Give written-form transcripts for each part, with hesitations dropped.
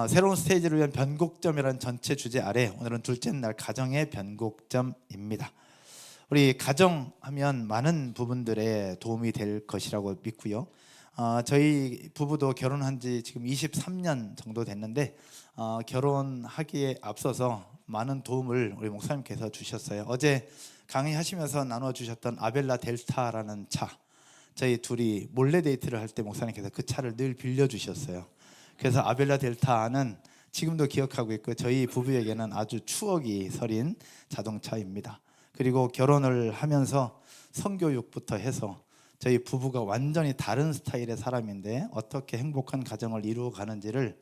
새로운 스테이지를 위한 변곡점이라는 전체 주제 아래 오늘은 둘째 날 가정의 변곡점입니다. 우리 가정하면 많은 부분들에 도움이 될 것이라고 믿고요. 저희 부부도 결혼한 지 지금 23년 정도 됐는데 결혼하기에 앞서서 많은 도움을 우리 목사님께서 주셨어요. 어제 강의하시면서 나눠주셨던 아벨라 델타라는 차, 저희 둘이 몰래 데이트를 할 때 목사님께서 그 차를 늘 빌려주셨어요. 그래서 아벨라 델타는 지금도 기억하고 있고 저희 부부에게는 아주 추억이 서린 자동차입니다. 그리고 결혼을 하면서 성교육부터 해서 저희 부부가 완전히 다른 스타일의 사람인데 어떻게 행복한 가정을 이루어 가는지를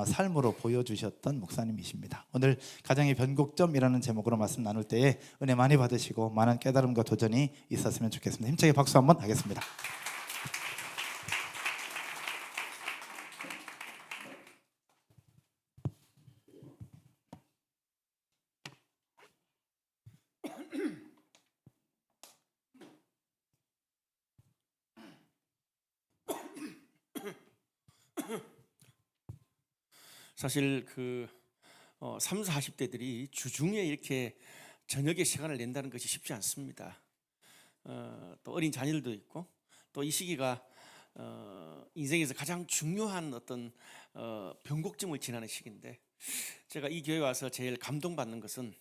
삶으로 보여주셨던 목사님이십니다. 오늘 가정의 변곡점이라는 제목으로 말씀 나눌 때에 은혜 많이 받으시고 많은 깨달음과 도전이 있었으면 좋겠습니다. 힘차게 박수 한번 하겠습니다. 사실 30, 40대들이 주중에 이렇게 저녁에 시간을 낸다는 것이 쉽지 않습니다. 또 어린 자녀들도 있고 또 이 시기가 인생에서 가장 중요한 어떤 변곡점을 지나는 시기인데, 제가 이 교회 와서 제일 감동받는 것은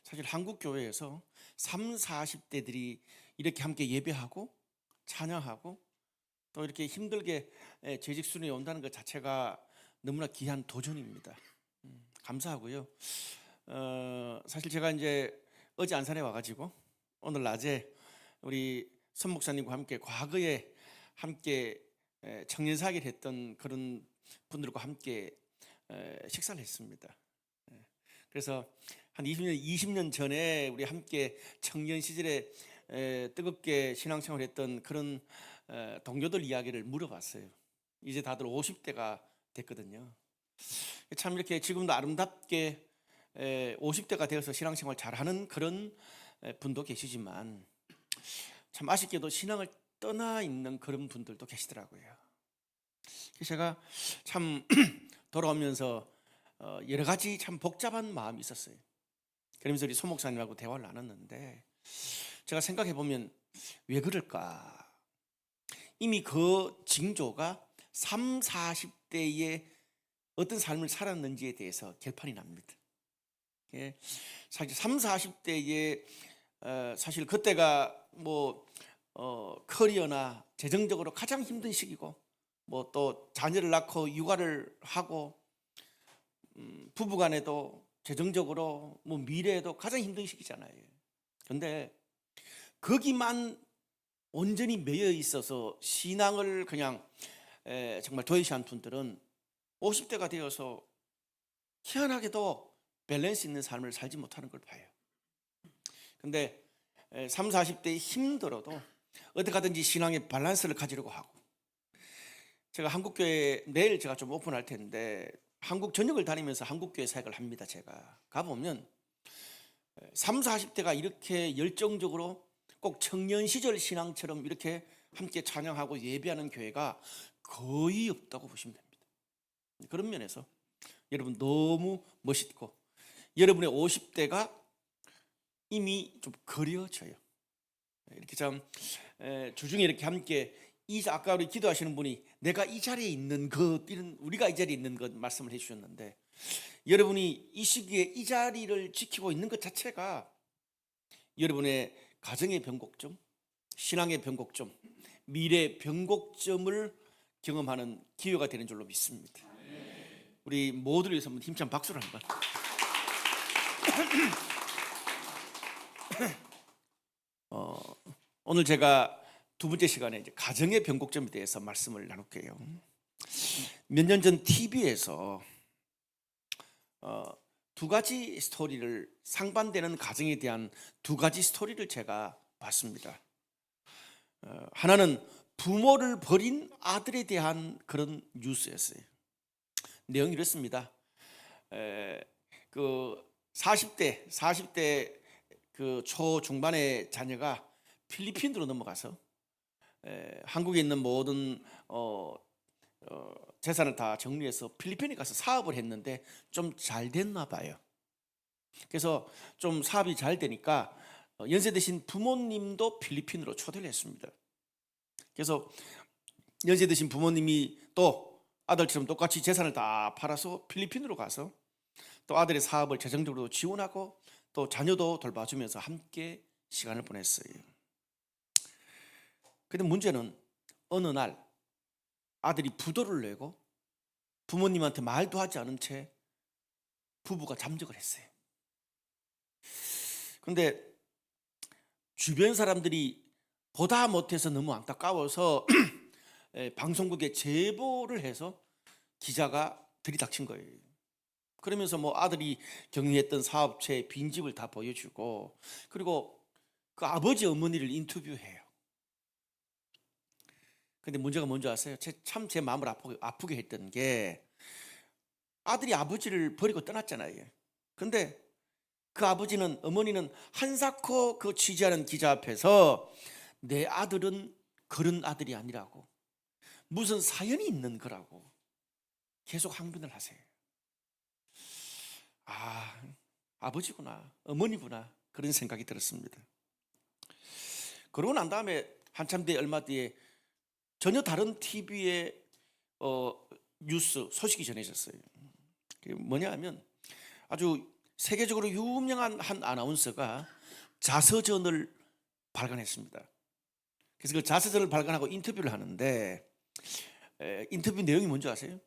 사실 한국 교회에서 30, 40대들이 이렇게 함께 예배하고 찬양하고 또 이렇게 힘들게 재직 순위에 온다는 것 자체가 너무나 귀한 도전입니다. 감사하고요. 사실 제가 이제 어제 안산에 와가지고 오늘 낮에 우리 선 목사님과 함께 과거에 함께 청년사역을 했던 그런 분들과 함께 식사를 했습니다. 그래서 한 20년 전에 우리 함께 청년 시절에 뜨겁게 신앙생활을 했던 그런 동료들 이야기를 물어봤어요. 이제 다들 50대가 됐거든요. 참 이렇게 지금도 아름답게 50대가 되어서 신앙생활 잘하는 그런 분도 계시지만 참 아쉽게도 신앙을 떠나 있는 그런 분들도 계시더라고요. 제가 참 돌아오면서 여러 가지 참 복잡한 마음이 있었어요. 그러면서 우리 소 목사님하고 대화를 나눴는데 제가 생각해 보면 왜 그럴까? 이미 그 징조가 30, 40대의 어떤 삶을 살았는지에 대해서 결판이 납니다. 사실 30, 40대의 사실 그때가 뭐 커리어나 재정적으로 가장 힘든 시기고 뭐 또 자녀를 낳고 육아를 하고 부부간에도 재정적으로 뭐 미래에도 가장 힘든 시기잖아요. 그런데 거기만 온전히 매여 있어서 신앙을 그냥 정말 도외시한 분들은 50대가 되어서 희한하게도 밸런스 있는 삶을 살지 못하는 걸 봐요. 근데 30, 40대에 힘들어도 어떻게 하든지 신앙의 밸런스를 가지려고 하고, 제가 한국교회 내일 제가 좀 오픈할 텐데 한국 전역을 다니면서 한국교회 사역을 합니다. 제가 가보면 30, 40대가 이렇게 열정적으로 꼭 청년 시절 신앙처럼 이렇게 함께 찬양하고 예배하는 교회가 거의 없다고 보시면 됩니다. 그런 면에서 여러분 너무 멋있고 여러분의 50대가 이미 좀 그려져요. 이렇게 참 주중에 이렇게 함께 아까 우리 기도하시는 분이 내가 이 자리에 있는 것, 이런 우리가 이 자리에 있는 것 말씀을 해주셨는데, 여러분이 이 시기에 이 자리를 지키고 있는 것 자체가 여러분의 가정의 변곡점, 신앙의 변곡점, 미래 변곡점을 경험하는 기회가 되는 줄로 믿습니다. 우리 모두를 위해서 한번 힘찬 박수를 한번. 오늘 제가 두 번째 시간에 이제 가정의 변곡점에 대해서 말씀을 나눌게요. 몇 년 전 TV에서 두 가지 스토리를, 상반되는 가정에 대한 두 가지 스토리를 제가 봤습니다. 하나는 부모를 버린 아들에 대한 그런 뉴스였어요. 내용이 이렇습니다. 그 40대 그 초중반의 자녀가 필리핀으로 넘어가서 한국에 있는 모든 재산을 다 정리해서 필리핀에 가서 사업을 했는데 좀 잘 됐나 봐요. 그래서 좀 사업이 잘 되니까 연세 드신 부모님도 필리핀으로 초대를 했습니다. 그래서 연세 드신 부모님이 또 아들처럼 똑같이 재산을 다 팔아서 필리핀으로 가서 또 아들의 사업을 재정적으로 지원하고 또 자녀도 돌봐주면서 함께 시간을 보냈어요. 근데 문제는 어느 날 아들이 부도를 내고 부모님한테 말도 하지 않은 채 부부가 잠적을 했어요. 근데 주변 사람들이 보다 못해서 너무 안타까워서 방송국에 제보를 해서 기자가 들이닥친 거예요. 그러면서 뭐 아들이 경영했던 사업체의 빈집을 다 보여주고 그리고 그 아버지 어머니를 인터뷰해요. 근데 문제가 뭔지 아세요? 참 제 마음을 아프게 했던 게 아들이 아버지를 버리고 떠났잖아요. 근데 그 아버지는 어머니는 한사코 그 취재하는 기자 앞에서 내 아들은 그런 아들이 아니라고 무슨 사연이 있는 거라고 계속 항변을 하세요. 아, 아버지구나, 어머니구나 그런 생각이 들었습니다. 그러고 난 다음에 한참 뒤에 얼마 뒤에 전혀 다른 TV에 뉴스 소식이 전해졌어요. 그게 뭐냐 하면 아주 세계적으로 유명한 한 아나운서가 자서전을 발간했습니다. 그래서 그 자서전을 발간하고 인터뷰를 하는데 인터뷰 내용이 뭔지 아세요?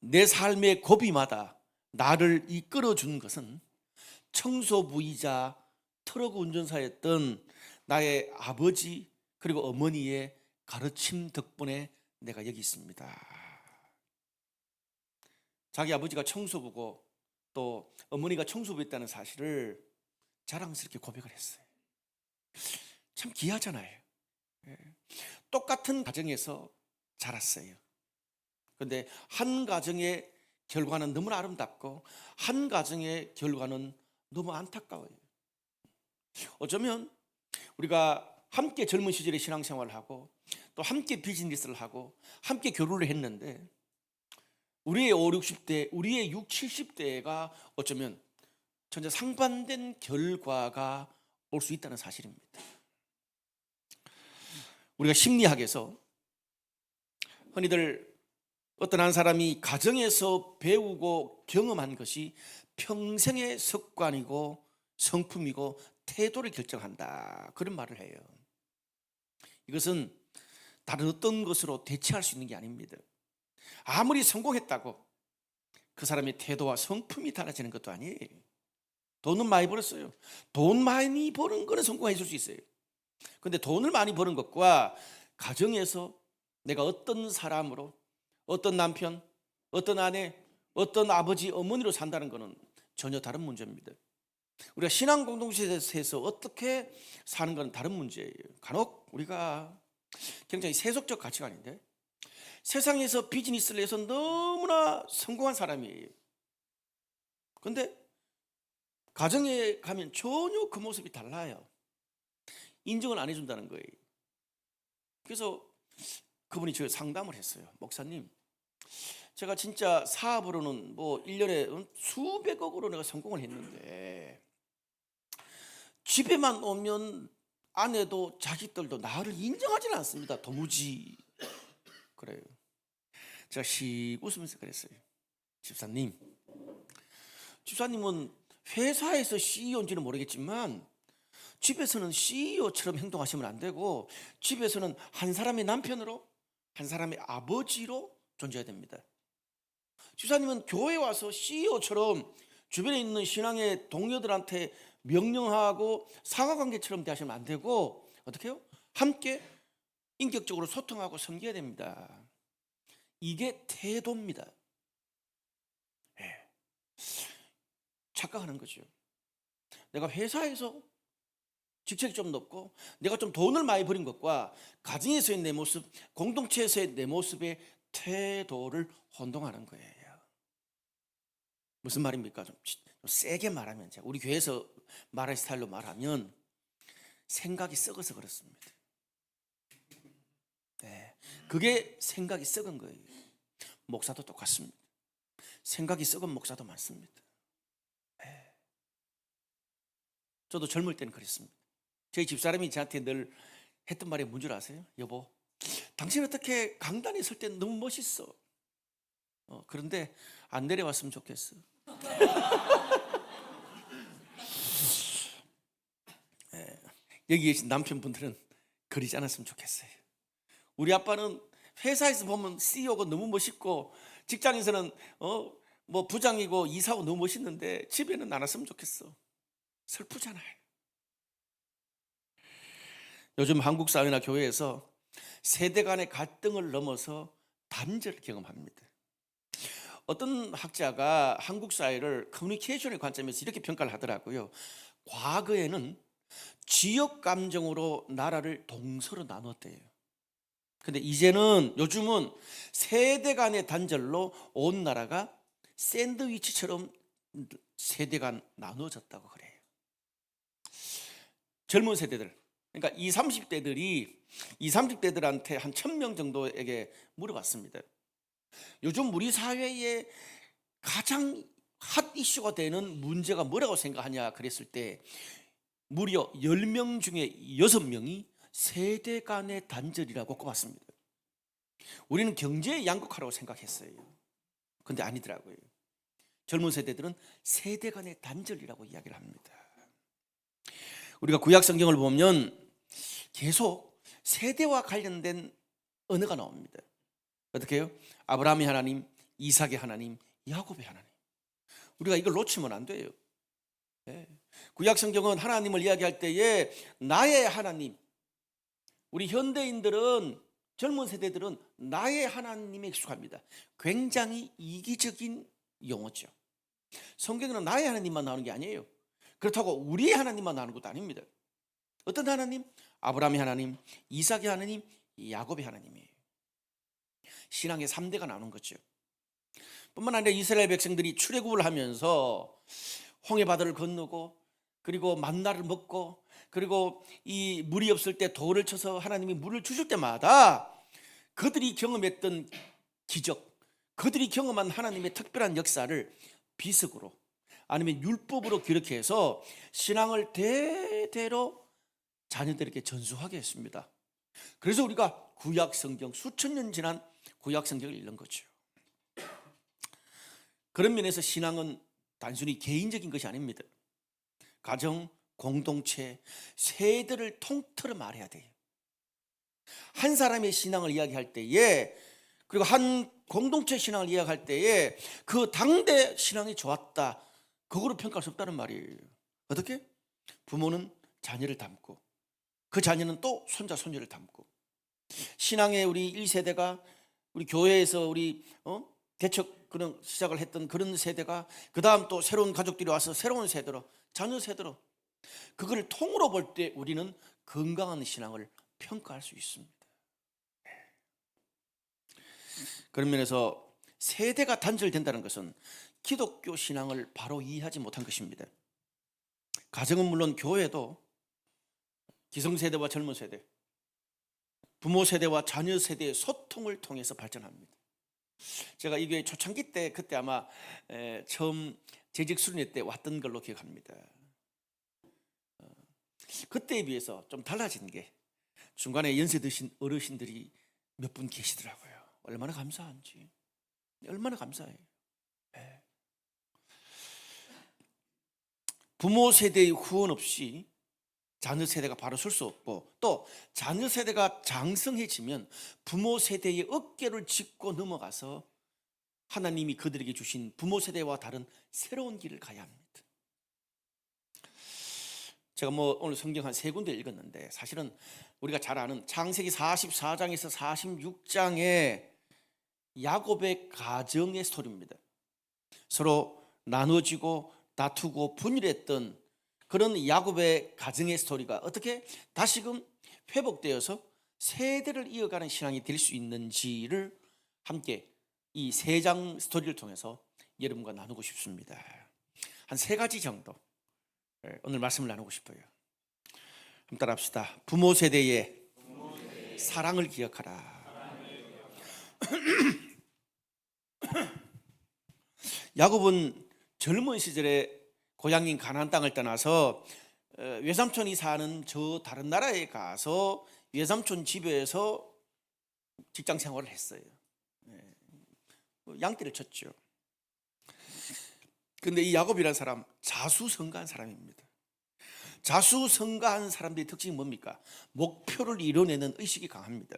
내 삶의 고비마다 나를 이끌어준 것은 청소부이자 트럭 운전사였던 나의 아버지 그리고 어머니의 가르침 덕분에 내가 여기 있습니다. 자기 아버지가 청소부고 또 어머니가 청소부였다는 사실을 자랑스럽게 고백을 했어요. 참 귀하잖아요. 똑같은 가정에서 자랐어요. 그런데 한 가정의 결과는 너무나 아름답고 한 가정의 결과는 너무 안타까워요. 어쩌면 우리가 함께 젊은 시절에 신앙생활을 하고 또 함께 비즈니스를 하고 함께 결혼을 했는데 우리의 5, 60대, 우리의 6, 70대가 어쩌면 전혀 상반된 결과가 올 수 있다는 사실입니다. 우리가 심리학에서 흔히들 어떤 한 사람이 가정에서 배우고 경험한 것이 평생의 습관이고 성품이고 태도를 결정한다 그런 말을 해요. 이것은 다른 어떤 것으로 대체할 수 있는 게 아닙니다. 아무리 성공했다고 그 사람의 태도와 성품이 달라지는 것도 아니에요. 돈은 많이 벌었어요. 돈 많이 버는 거는 성공했을 수 있어요. 근데 돈을 많이 버는 것과 가정에서 내가 어떤 사람으로 어떤 남편, 어떤 아내, 어떤 아버지, 어머니로 산다는 것은 전혀 다른 문제입니다. 우리가 신앙 공동체에서 어떻게 사는 건 다른 문제예요. 간혹 우리가 굉장히 세속적 가치관인데 세상에서 비즈니스를 해서 너무나 성공한 사람이에요. 그런데 가정에 가면 전혀 그 모습이 달라요. 인정을 안 해준다는 거예요. 그래서 그분이 저에 상담을 했어요. 목사님, 제가 진짜 사업으로는 뭐 1년에 수백억으로 내가 성공을 했는데 집에만 오면 아내도 자식들도 나를 인정하지는 않습니다. 도무지. 그래요. 제가 씩 웃으면서 그랬어요. 집사님은 회사에서 CEO인지는 모르겠지만 집에서는 CEO처럼 행동하시면 안 되고 집에서는 한 사람의 남편으로 한 사람의 아버지로 존재해야 됩니다. 집사님은 교회 와서 CEO처럼 주변에 있는 신앙의 동료들한테 명령하고 상하관계처럼 대하시면 안 되고 어떻게 해요? 함께 인격적으로 소통하고 섬겨야 됩니다. 이게 태도입니다. 네. 착각하는 거죠. 내가 회사에서 직책이 좀 높고 내가 좀 돈을 많이 벌인 것과 가정에서의 내 모습, 공동체에서의 내 모습의 태도를 혼동하는 거예요. 무슨 말입니까? 좀 세게 말하면 제가 우리 교회에서 말할 스타일로 말하면 생각이 썩어서 그렇습니다. 네. 그게 생각이 썩은 거예요. 목사도 똑같습니다. 생각이 썩은 목사도 많습니다. 저도 젊을 때는 그랬습니다. 저희 집사람이 저한테 늘 했던 말이 뭔 줄 아세요? 여보, 당신 어떻게 강단에 설 때 너무 멋있어. 그런데 안 내려왔으면 좋겠어. 여기 계신 남편분들은 그러지 않았으면 좋겠어요. 우리 아빠는 회사에서 보면 CEO가 너무 멋있고 직장에서는 뭐 부장이고 이사고 너무 멋있는데 집에는 안 왔으면 좋겠어. 슬프잖아요. 요즘 한국 사회나 교회에서 세대 간의 갈등을 넘어서 단절을 경험합니다. 어떤 학자가 한국 사회를 커뮤니케이션의 관점에서 이렇게 평가를 하더라고요. 과거에는 지역 감정으로 나라를 동서로 나눴대요. 근데 요즘은 세대 간의 단절로 온 나라가 샌드위치처럼 세대 간 나눠졌다고 그래요. 젊은 세대들, 그러니까 20, 30대들한테 한 1000명 정도에게 물어봤습니다. 요즘 우리 사회에 가장 핫 이슈가 되는 문제가 뭐라고 생각하냐 그랬을 때 무려 10명 중에 6명이 세대 간의 단절이라고 꼽았습니다. 우리는 경제의 양극화라고 생각했어요. 근데 아니더라고요. 젊은 세대들은 세대 간의 단절이라고 이야기를 합니다. 우리가 구약 성경을 보면 계속 세대와 관련된 언어가 나옵니다. 어떻게 해요? 아브라함의 하나님, 이삭의 하나님, 야곱의 하나님. 우리가 이걸 놓치면 안 돼요. 구약 성경은 하나님을 이야기할 때에 나의 하나님, 우리 현대인들은 젊은 세대들은 나의 하나님에 익숙합니다. 굉장히 이기적인 용어죠. 성경에는 나의 하나님만 나오는 게 아니에요. 그렇다고 우리의 하나님만 나오는 것도 아닙니다. 어떤 하나님? 아브라함의 하나님, 이삭의 하나님, 야곱의 하나님이에요. 신앙의 3대가 나오는 거죠. 뿐만 아니라 이스라엘 백성들이 출애굽을 하면서 홍해바다를 건너고 그리고 만나를 먹고 그리고 이 물이 없을 때 돌을 쳐서 하나님이 물을 주실 때마다 그들이 경험했던 기적, 그들이 경험한 하나님의 특별한 역사를 비석으로 아니면 율법으로 기록해서 신앙을 대대로 자녀들에게 전수하게 했습니다. 그래서 우리가 구약 성경, 수천 년 지난 구약 성경을 읽는 거죠. 그런 면에서 신앙은 단순히 개인적인 것이 아닙니다. 가정, 공동체, 세대를 통틀어 말해야 돼요. 한 사람의 신앙을 이야기할 때에 그리고 한 공동체 신앙을 이야기할 때에 그 당대 신앙이 좋았다, 그거로 평가할 수 없다는 말이에요. 어떻게? 부모는 자녀를 닮고 그 자녀는 또 손자 손녀를 닮고 신앙의 우리 1세대가 우리 교회에서 우리 개척 그런 시작을 했던 그런 세대가 그 다음 또 새로운 가족들이 와서 새로운 세대로 자녀 세대로 그걸 통으로 볼 때 우리는 건강한 신앙을 평가할 수 있습니다. 그런 면에서 세대가 단절된다는 것은 기독교 신앙을 바로 이해하지 못한 것입니다. 가정은 물론 교회도 기성세대와 젊은 세대, 부모 세대와 자녀 세대의 소통을 통해서 발전합니다. 제가 이 교회 초창기 때 그때 아마 처음 재직 수련회 때 왔던 걸로 기억합니다. 그때에 비해서 좀 달라진 게 중간에 연세 드신 어르신들이 몇 분 계시더라고요. 얼마나 감사한지, 얼마나 감사해요. 부모 세대의 후원 없이 자녀 세대가 바로 설 수 없고 또 자녀 세대가 장성해지면 부모 세대의 어깨를 짚고 넘어가서 하나님이 그들에게 주신 부모 세대와 다른 새로운 길을 가야 합니다. 제가 오늘 성경 한 3군데 읽었는데 사실은 우리가 잘 아는 창세기 44장에서 46장의 야곱의 가정의 스토리입니다. 서로 나눠지고 다투고 분열했던 그런 야곱의 가정의 스토리가 어떻게 다시금 회복되어서 세대를 이어가는 신앙이 될 수 있는지를 함께 이 3장 스토리를 통해서 여러분과 나누고 싶습니다. 한 3가지 정도 오늘 말씀을 나누고 싶어요. 한번 따라합시다. 부모 세대의 사랑을 기억하라. 야곱은 젊은 시절에 고향인 가나안 땅을 떠나서 외삼촌이 사는 저 다른 나라에 가서 외삼촌 집에서 직장 생활을 했어요. 양떼를 쳤죠. 근데 이 야곱이라는 사람 자수성가한 사람입니다. 자수성가한 사람들의 특징이 뭡니까? 목표를 이뤄내는 의식이 강합니다.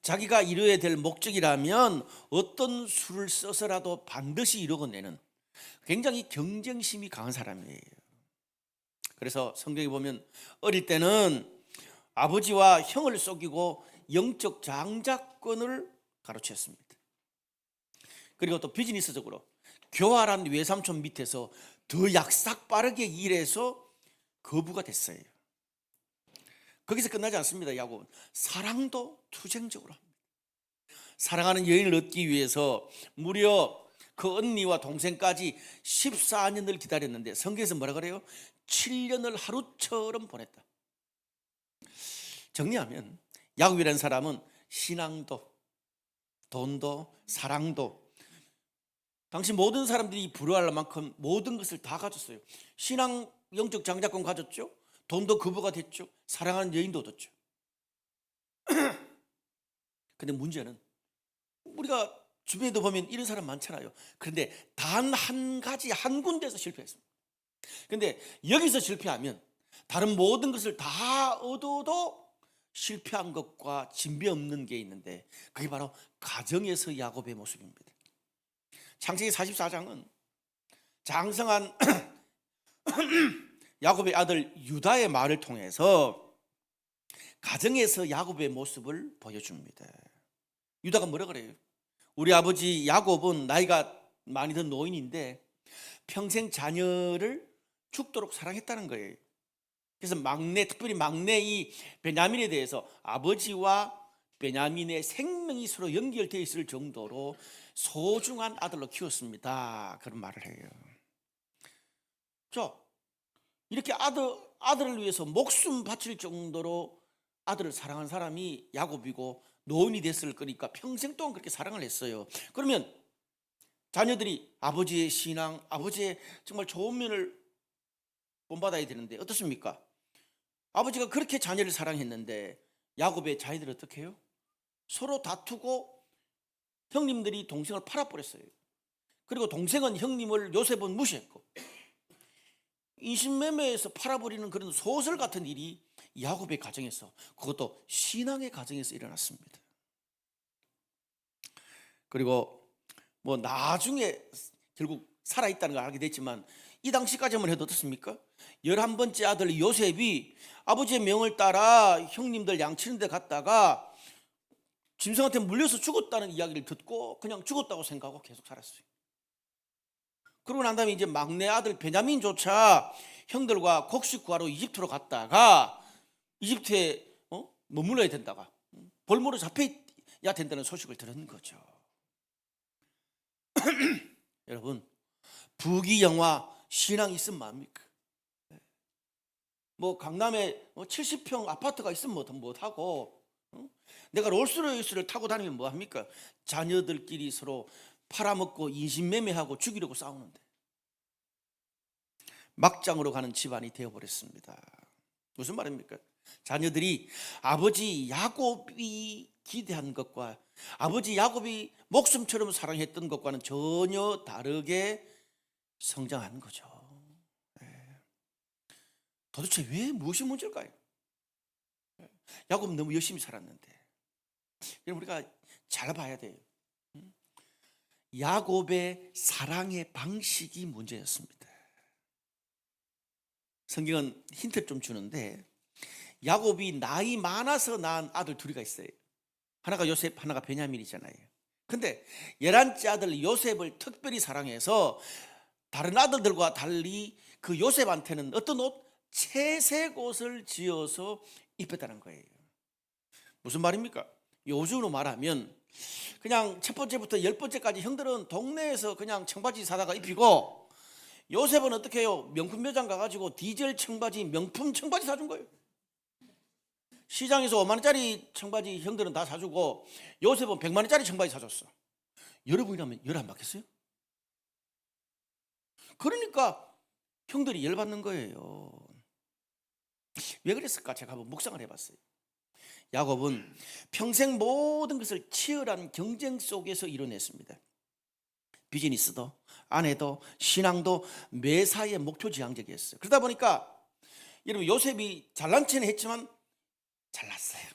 자기가 이루어야 될 목적이라면 어떤 수를 써서라도 반드시 이루어내는 굉장히 경쟁심이 강한 사람이에요. 그래서 성경에 보면 어릴 때는 아버지와 형을 속이고 영적 장자권을 가로챘습니다. 그리고 또 비즈니스적으로 교활한 외삼촌 밑에서 더 약삭 빠르게 일해서 거부가 됐어요. 거기서 끝나지 않습니다. 야곱은 사랑도 투쟁적으로 합니다. 사랑하는 여인을 얻기 위해서 무려 그 언니와 동생까지 14년을 기다렸는데 성경에서 뭐라 그래요? 7년을 하루처럼 보냈다. 정리하면 야곱이라는 사람은 신앙도, 돈도, 사랑도 당시 모든 사람들이 부러워할 만큼 모든 것을 다 가졌어요. 신앙, 영적 장자권 가졌죠. 돈도 거부가 됐죠. 사랑하는 여인도 얻었죠. 근데 문제는 우리가 주변에도 보면 이런 사람 많잖아요. 그런데 단 한 가지 한 군데에서 실패했습니다. 근데 여기서 실패하면 다른 모든 것을 다 얻어도 실패한 것과 진배 없는 게 있는데 그게 바로 가정에서 야곱의 모습입니다. 창세기 44장은 장성한 야곱의 아들 유다의 말을 통해서 가정에서 야곱의 모습을 보여줍니다. 유다가 뭐라 그래요? 우리 아버지 야곱은 나이가 많이 든 노인인데 평생 자녀를 죽도록 사랑했다는 거예요. 그래서 특별히 막내 이 베냐민에 대해서 아버지와 베냐민의 생명이 서로 연결되어 있을 정도로 소중한 아들로 키웠습니다. 그런 말을 해요. 이렇게 아들을 위해서 목숨 바칠 정도로 아들을 사랑한 사람이 야곱이고 노인이 됐을 거니까 평생 동안 그렇게 사랑을 했어요. 그러면 자녀들이 아버지의 신앙, 아버지의 정말 좋은 면을 본받아야 되는데 어떻습니까? 아버지가 그렇게 자녀를 사랑했는데 야곱의 자녀들은 어떻게 해요? 서로 다투고 형님들이 동생을 팔아버렸어요. 그리고 동생은 형님을 요셉은 무시했고 인신매매에서 팔아버리는 그런 소설 같은 일이 야곱의 가정에서, 그것도 신앙의 가정에서 일어났습니다. 그리고 뭐 나중에 결국 살아있다는 걸 알게 됐지만 이 당시까지만 해도 어떻습니까? 11번째 아들 요셉이 아버지의 명을 따라 형님들 양치는 데 갔다가 짐승한테 물려서 죽었다는 이야기를 듣고 그냥 죽었다고 생각하고 계속 살았어요. 그러고 난 다음에 이제 막내 아들 베냐민조차 형들과 곡식 구하러 이집트로 갔다가 이집트에 머물러야 된다가 볼모로 잡혀야 된다는 소식을 들은 거죠. 여러분, 부귀영화 신앙이 있으면 뭐합니까? 뭐 강남에 70평 아파트가 있으면 못하고 내가 롤스로이스를 타고 다니면 뭐합니까? 자녀들끼리 서로 팔아먹고 인신매매하고 죽이려고 싸우는데 막장으로 가는 집안이 되어버렸습니다. 무슨 말입니까? 자녀들이 아버지 야곱이 기대한 것과 아버지 야곱이 목숨처럼 사랑했던 것과는 전혀 다르게 성장하는 거죠. 도대체 왜 무엇이 문제일까요? 야곱은 너무 열심히 살았는데 우리가 잘 봐야 돼요. 야곱의 사랑의 방식이 문제였습니다. 성경은 힌트를 좀 주는데 야곱이 나이 많아서 낳은 아들 둘이가 있어요. 하나가 요셉, 하나가 베냐민이잖아요. 근데 11째 아들 요셉을 특별히 사랑해서 다른 아들들과 달리 그 요셉한테는 어떤 옷? 채색 옷을 지어서 입혔다는 거예요. 무슨 말입니까? 요즘으로 말하면 그냥 첫 번째부터 10번째까지 형들은 동네에서 그냥 청바지 사다가 입히고 요셉은 어떻게 해요? 명품 매장 가가지고 디젤 청바지, 명품 청바지 사준 거예요. 시장에서 5만 원짜리 청바지 형들은 다 사주고 요셉은 100만 원짜리 청바지 사줬어. 여러분이라면 열 안 받겠어요? 그러니까 형들이 열받는 거예요. 왜 그랬을까? 제가 한번 묵상을 해봤어요. 야곱은 평생 모든 것을 치열한 경쟁 속에서 이뤄냈습니다. 비즈니스도 아내도 신앙도 매사에 목표지향적이었어요. 그러다 보니까 여러분 요셉이 잘난 체는 했지만 잘났어요.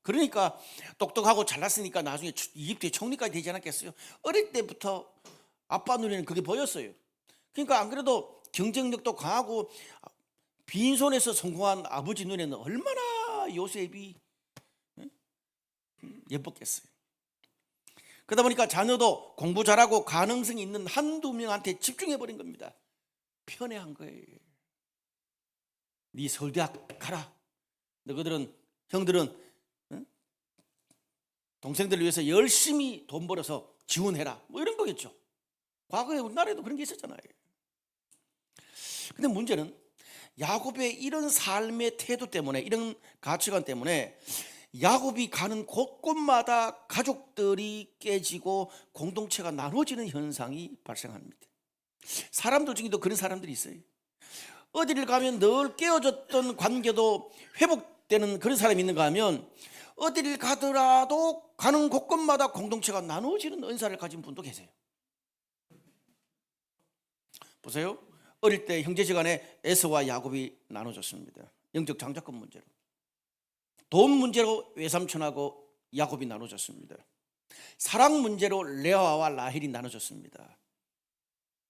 그러니까 똑똑하고 잘났으니까 나중에 이집트의 총리까지 되지 않았겠어요? 어릴 때부터 아빠 눈에는 그게 보였어요. 그러니까 안 그래도 경쟁력도 강하고 빈손에서 성공한 아버지 눈에는 얼마나 요셉이 예뻤겠어요. 그러다 보니까 자녀도 공부 잘하고 가능성이 있는 한두 명한테 집중해버린 겁니다. 편애한 거예요. 네 서울대학 가라. 너희들은 형들은 동생들을 위해서 열심히 돈 벌어서 지원해라. 뭐 이런 거겠죠. 과거에 우리나라에도 그런 게 있었잖아요. 근데 문제는 야곱의 이런 삶의 태도 때문에, 이런 가치관 때문에 야곱이 가는 곳곳마다 가족들이 깨지고 공동체가 나눠지는 현상이 발생합니다. 사람들 중에도 그런 사람들이 있어요. 어디를 가면 늘 깨어졌던 관계도 회복되는 그런 사람이 있는가 하면 어디를 가더라도 가는 곳곳마다 공동체가 나눠지는 은사를 가진 분도 계세요. 보세요. 어릴 때 형제지간에 에서와 야곱이 나눠졌습니다. 영적 장자권 문제로. 돈 문제로 외삼촌하고 야곱이 나눠졌습니다. 사랑 문제로 레아와 라헬이 나눠졌습니다.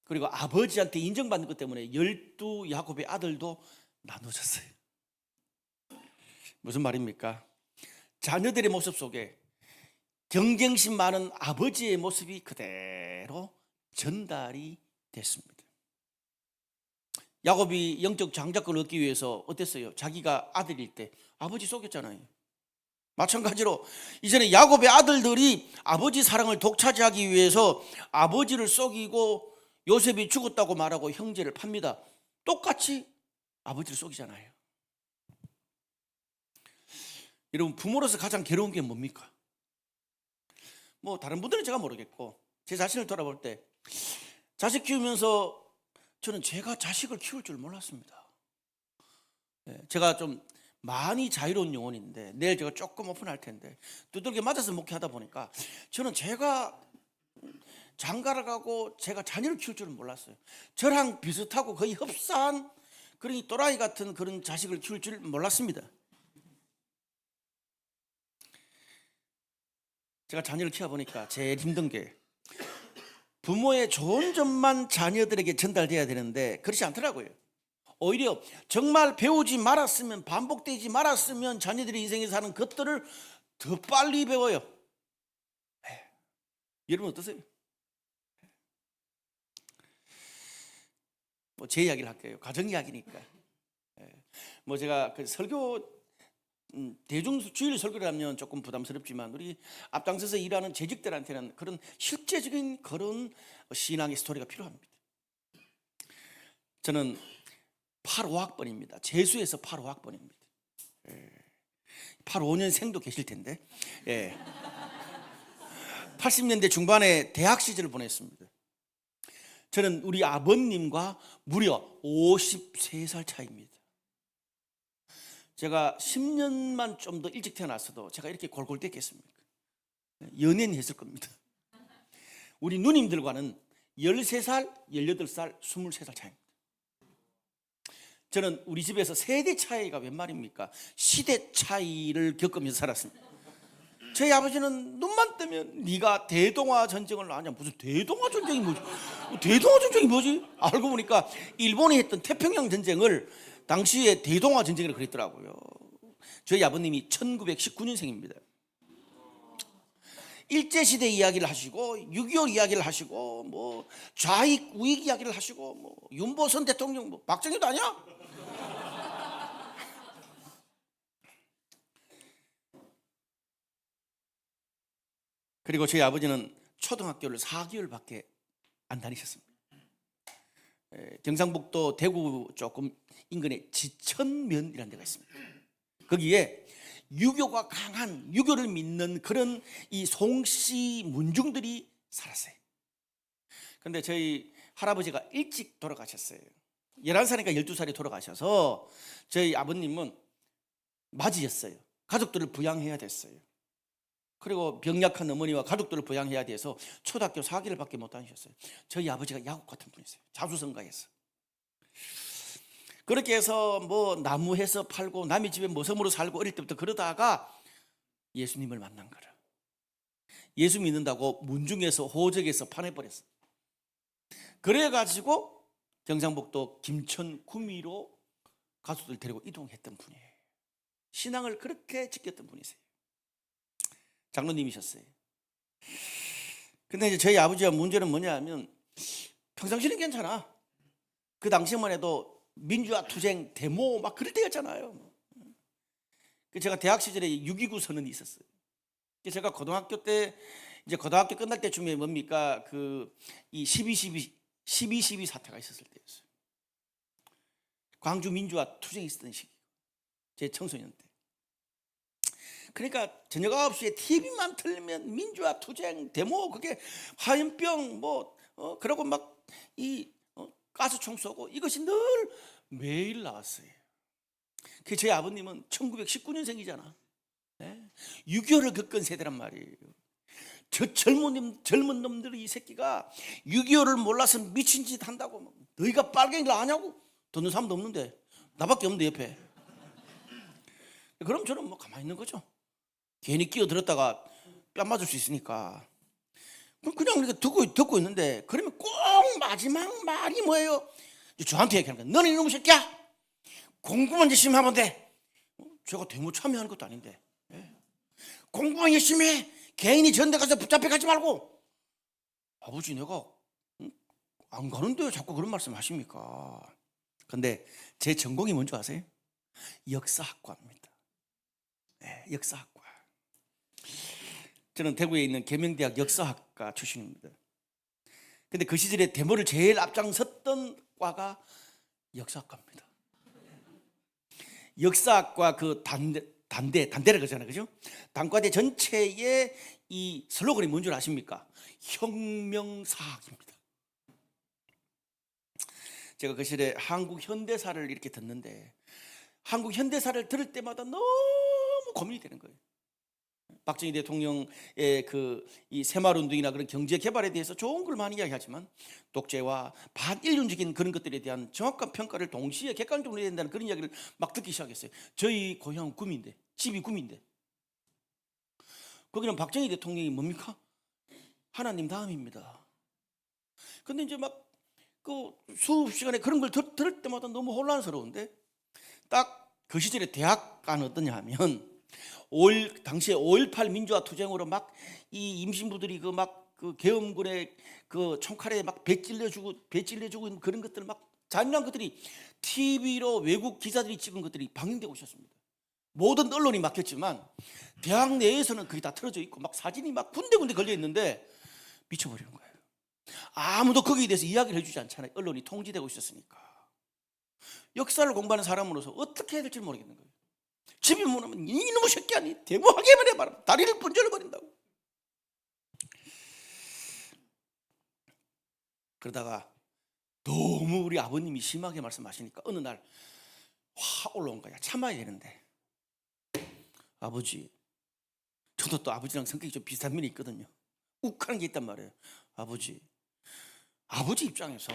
그리고 아버지한테 인정받는 것 때문에 12 야곱의 아들도 나눠졌어요. 무슨 말입니까? 자녀들의 모습 속에 경쟁심 많은 아버지의 모습이 그대로 전달이 됐습니다. 야곱이 영적 장자권을 얻기 위해서 어땠어요? 자기가 아들일 때 아버지 속였잖아요. 마찬가지로 이제는 야곱의 아들들이 아버지 사랑을 독차지하기 위해서 아버지를 속이고 요셉이 죽었다고 말하고 형제를 팝니다. 똑같이 아버지를 속이잖아요. 여러분, 부모로서 가장 괴로운 게 뭡니까? 뭐 다른 분들은 제가 모르겠고 제 자신을 돌아볼 때 자식 키우면서 저는 제가 자식을 키울 줄 몰랐습니다. 제가 좀 많이 자유로운 영혼인데 내일 제가 조금 오픈할 텐데 두들겨 맞아서 목회하다 보니까 저는 제가 장가를 가고 제가 자녀를 키울 줄은 몰랐어요. 저랑 비슷하고 거의 흡사한 그런 또라이 같은 그런 자식을 키울 줄 몰랐습니다. 제가 자녀를 키워보니까 제일 힘든 게 부모의 좋은 점만 자녀들에게 전달돼야 되는데 그렇지 않더라고요. 오히려 정말 배우지 말았으면, 반복되지 말았으면 자녀들이 인생에서 하는 것들을 더 빨리 배워요. 여러분 어떠세요? 뭐 제 이야기를 할게요. 가정 이야기니까. 뭐 제가 그 설교 대중주일 설교를 하면 조금 부담스럽지만 우리 앞장서서 일하는 재직들한테는 그런 실제적인 그런 신앙의 스토리가 필요합니다. 저는 85학번입니다. 재수에서 85학번입니다. 85년생도 계실 텐데 80년대 중반에 대학 시절을 보냈습니다. 저는 우리 아버님과 무려 53살 차이입니다. 제가 10년만 좀 더 일찍 태어났어도 제가 이렇게 골골 댔겠습니까? 연예인 했을 겁니다. 우리 누님들과는 13살, 18살, 23살 차이입니다. 저는 우리 집에서 세대 차이가 웬 말입니까? 시대 차이를 겪으면서 살았습니다. 저희 아버지는 눈만 뜨면 네가 대동아 전쟁을 아냐, 무슨 대동아 전쟁이 뭐지? 대동아 전쟁이 뭐지? 알고 보니까 일본이 했던 태평양 전쟁을 당시에 대동아 전쟁이라고 그랬더라고요. 저희 아버님이 1919년생입니다. 일제시대 이야기를 하시고 6.25 이야기를 하시고 뭐 좌익 우익 이야기를 하시고 뭐 윤보선 대통령 뭐 박정희도 아니야? 그리고 저희 아버지는 초등학교를 4개월밖에 안 다니셨습니다. 경상북도 대구 조금 인근에 지천면이라는 데가 있습니다. 거기에 유교가 강한, 유교를 믿는 그런 이 송씨 문중들이 살았어요. 그런데 저희 할아버지가 일찍 돌아가셨어요. 11살이니까 12살에 돌아가셔서 저희 아버님은 맞이였어요. 가족들을 부양해야 됐어요. 그리고 병약한 어머니와 가족들을 부양해야 돼서 초등학교 4기를밖에 못 다니셨어요. 저희 아버지가 야구 같은 분이세요. 자수성가해서. 그렇게 해서 뭐 나무 해서 팔고 남의 집에 모섬으로 살고 어릴 때부터 그러다가 예수님을 만난 거라. 예수 믿는다고 문중에서 호적에서 파내버렸어. 그래가지고 경상북도 김천 구미로 가족들 데리고 이동했던 분이에요. 신앙을 그렇게 지켰던 분이세요. 장로님이셨어요. 근데 이제 저희 아버지와 문제는 뭐냐면 평상시는 괜찮아. 그 당시만 해도 민주화 투쟁 데모 막 그럴 때였잖아요. 제가 대학 시절에 6.29 선언이 있었어요. 제가 고등학교 때 이제 고등학교 끝날 때쯤에 뭡니까 이 12.12 사태가 있었을 때였어요. 광주 민주화 투쟁이 있었던 시기. 제 청소년 때. 그러니까 저녁 9시에 TV만 틀면 민주화 투쟁 데모 그게 화염병 그러고 막 이 가스총 쏘고 이것이 늘 매일 나왔어요. 그 저희 아버님은 1919년생이잖아. 네? 6.25를 겪은 세대란 말이에요. 저 젊은 놈들이 이 새끼가 6.25를 몰라서 미친 짓 한다고 너희가 빨갱이를 아냐고 듣는 사람도 없는데 나밖에 없는데 옆에. 그럼 저는 뭐 가만히 있는 거죠. 괜히 끼어들었다가 뺨 맞을 수 있으니까 그냥 이렇게 듣고 있는데 그러면 꼭 마지막 말이 뭐예요? 저한테 얘기하는 거야. 너는 이놈의 새끼야 공부만 열심히 하면 돼. 제가 데모 참여하는 것도 아닌데 공부만 열심히 해. 개인이 전대 가서 붙잡혀 가지 말고. 아버지 내가 안 가는데 왜 자꾸 그런 말씀 하십니까? 근데 제 전공이 뭔지 아세요? 역사학과입니다. 네, 역사학과. 저는 대구에 있는 계명대학 역사학과 출신입니다. 근데 그 시절에 데모를 제일 앞장섰던 과가 역사학과입니다. 역사학과 그 단대라 그러잖아요, 그죠? 단과대 전체의 이 슬로건이 뭔 줄 아십니까? 혁명사학입니다. 제가 그 시절에 한국 현대사를 이렇게 듣는데 한국 현대사를 들을 때마다 너무 고민이 되는 거예요. 박정희 대통령의 이 새마을운동이나 그런 경제 개발에 대해서 좋은 걸 많이 이야기하지만 독재와 반인륜적인 그런 것들에 대한 정확한 평가를 동시에 객관적으로 해야 된다는 그런 이야기를 막 듣기 시작했어요. 저희 고향 구미인데, 집이 구미인데 거기는 박정희 대통령이 뭡니까? 하나님 다음입니다. 근데 이제 막 그 수업 시간에 그런 걸 들을 때마다 너무 혼란스러운데 딱 그 시절에 대학 간 어떠냐 하면 당시에 5.18 민주화 투쟁으로 막 이 임신부들이 그 계엄군의 그 총칼에 막 배 찔려주고 그런 것들 막 잔인한 것들이 TV로 외국 기자들이 찍은 것들이 방영되고 있었습니다. 모든 언론이 막혔지만 대학 내에서는 그게 다 틀어져 있고 막 사진이 막 군데군데 걸려 있는데 미쳐버리는 거예요. 아무도 거기에 대해서 이야기를 해주지 않잖아요. 언론이 통제되고 있었으니까. 역사를 공부하는 사람으로서 어떻게 해야 될지 모르겠는 거예요. 집에 오면 이놈의 새끼 아니 데모하게만 해봐라. 다리를 분절해버린다고. 그러다가 너무 우리 아버님이 심하게 말씀하시니까 어느 날 확 올라온 거야. 참아야 되는데 아버지, 저도 또 아버지랑 성격이 좀 비슷한 면이 있거든요. 욱하는 게 있단 말이에요. 아버지 입장에서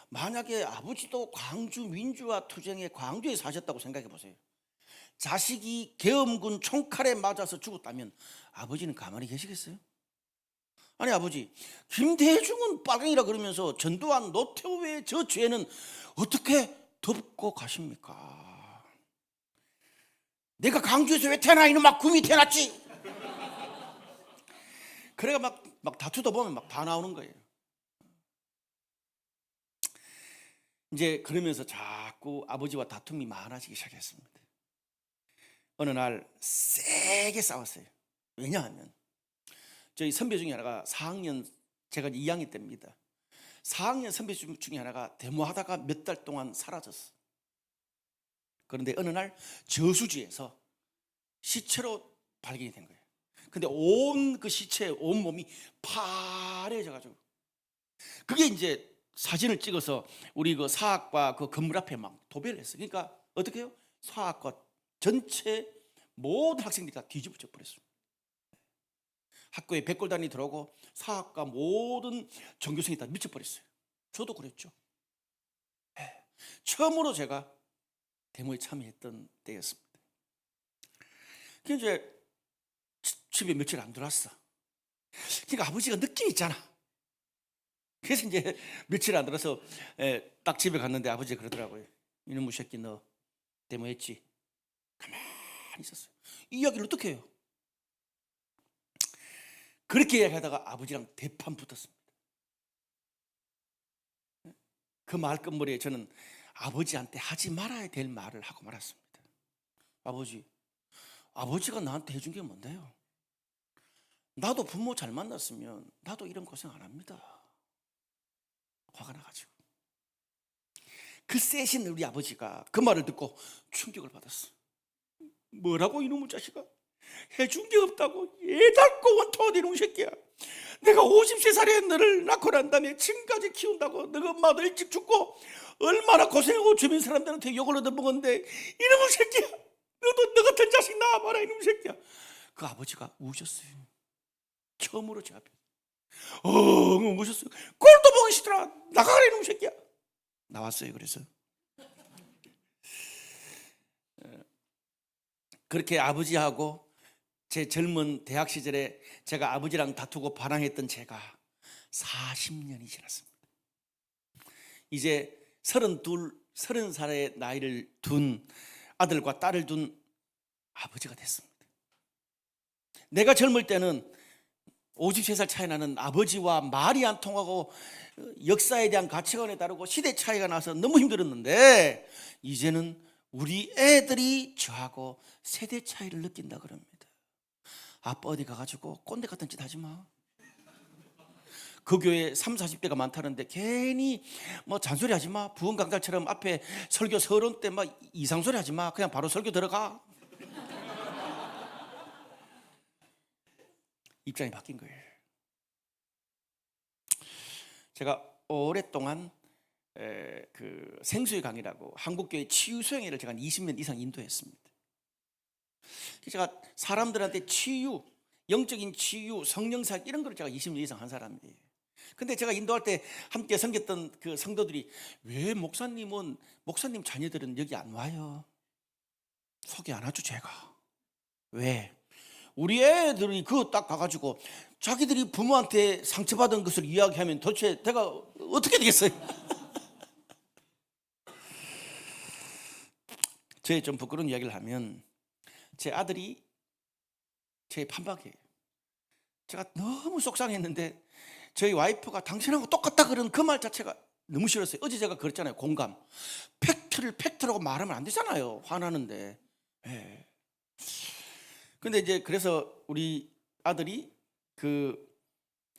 만약에 아버지도 광주 민주화 투쟁에 광주에 사셨다고 생각해 보세요. 자식이 계엄군 총칼에 맞아서 죽었다면 아버지는 가만히 계시겠어요? 아니 아버지, 김대중은 빨갱이라 그러면서 전두환 노태우의 저 죄는 어떻게 덮고 가십니까? 내가 광주에서 왜 태어나 이놈 막 구미 태어났지? 그래가 막 다투다 보면 막 다 나오는 거예요. 이제 그러면서 자꾸 아버지와 다툼이 많아지기 시작했습니다. 어느 날 세게 싸웠어요. 왜냐하면 저희 선배 중에 하나가 4학년, 제가 2학년 때입니다. 4학년 선배 중에 하나가 데모하다가 몇 달 동안 사라졌어. 그런데 어느 날 저수지에서 시체로 발견이 된 거예요. 근데 온 그 시체 온 몸이 파래져 가지고 그게 이제 사진을 찍어서 우리 그 사학과 그 건물 앞에 막 도배를 했어요. 그러니까 어떻게 해요? 사학과 전체 모든 학생들이 다 뒤집어져 버렸어요. 학교에 백골단이 들어오고 사학과 모든 전교생이 다 미쳐버렸어요. 저도 그랬죠. 처음으로 제가 데모에 참여했던 때였습니다. 그 이제 집에 며칠 안 들어왔어. 그러니까 아버지가 느낌 있잖아. 그래서 이제 며칠 안 들어서 딱 집에 갔는데 아버지가 그러더라고요. 이놈의 새끼 너 데모했지? 가만히 있었어요. 이 이야기를 어떻게 해요? 그렇게 이야기하다가 아버지랑 대판 붙었습니다. 그 말 끝머리에 저는 아버지한테 하지 말아야 될 말을 하고 말았습니다. 아버지가 나한테 해준 게 뭔데요? 나도 부모 잘 만났으면 나도 이런 고생 안 합니다. 화가 나가지고 그 세신 우리 아버지가 그 말을 듣고 충격을 받았어. 뭐라고 이놈의 자식아? 해준 게 없다고 애달고 원통한 이놈의 새끼야. 내가 53살에 너를 낳고 난 다음에 지금까지 키운다고 너가 엄마도 일찍 죽고 얼마나 고생하고 주변 사람들한테 욕을 얻어먹었는데 이놈의 새끼야, 너도 너 같은 자식 낳아봐라 이놈의 새끼야. 그 아버지가 우셨어요. 처음으로 제 앞에 우셨어요. 꼴도 보기 싫더라. 나가라 이놈의 새끼야. 나왔어요. 그래서 그렇게 아버지하고 제 젊은 대학 시절에 제가 아버지랑 다투고 반항했던 제가 40년이 지났습니다. 이제 30살의 나이를 둔 아들과 딸을 둔 아버지가 됐습니다. 내가 젊을 때는 53살 차이 나는 아버지와 말이 안 통하고 역사에 대한 가치관에 다르고 시대 차이가 나서 너무 힘들었는데 이제는 우리 애들이 저하고 세대 차이를 느낀다 그럽니다. 아빠 어디 가가지고 꼰대 같은 짓 하지 마. 그 교회에 30, 40대가 많다는데 괜히 뭐 잔소리 하지 마. 부흥 강달처럼 앞에 설교 서론 때 막 이상소리 하지 마. 그냥 바로 설교 들어가. 입장이 바뀐 거예요. 제가 오랫동안 그 생수의 강이라고 한국교회 치유수행회를 제가 한 20년 이상 인도했습니다. 제가 사람들한테 치유, 영적인 치유, 성령사 이런 걸 제가 20년 이상 한 사람이에요. 근데 제가 인도할 때 함께 섬겼던 그 성도들이 왜 목사님 자녀들은 여기 안 와요? 소개 안 하죠 제가. 왜? 우리 애들이 그거 딱 가가지고 자기들이 부모한테 상처받은 것을 이야기하면 도대체 내가 어떻게 되겠어요? 제 좀 부끄러운 이야기를 하면 제 아들이 제 판박이에요. 제가 너무 속상했는데 저희 와이프가 당신하고 똑같다 그런 그 말 자체가 너무 싫었어요. 어제 제가 그랬잖아요. 공감. 팩트라고 말하면 안 되잖아요. 화나는데. 예. 근데 이제 그래서 우리 아들이 그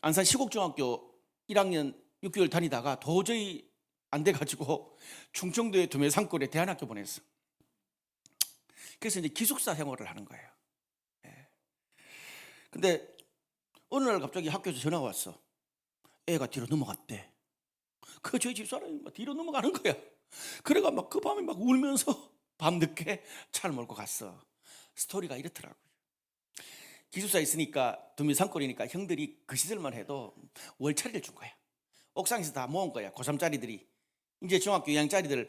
안산 시곡중학교 1학년 6개월 다니다가 도저히 안 돼가지고 충청도의 두메산골에 대안학교 보냈어. 그래서 이제 기숙사 생활을 하는 거예요. 근데 어느 날 갑자기 학교에서 전화가 왔어. 애가 뒤로 넘어갔대. 그 저희 집사람이 막 뒤로 넘어가는 거야. 그래가 막 그 밤에 막 울면서 밤늦게 차를 몰고 갔어. 스토리가 이렇더라고요. 기숙사에 있으니까 두미산골이니까 형들이 그 시절만 해도 월차리를 준 거야. 옥상에서 다 모은 거야. 고3짜리들이. 이제 중학교 2학년짜리들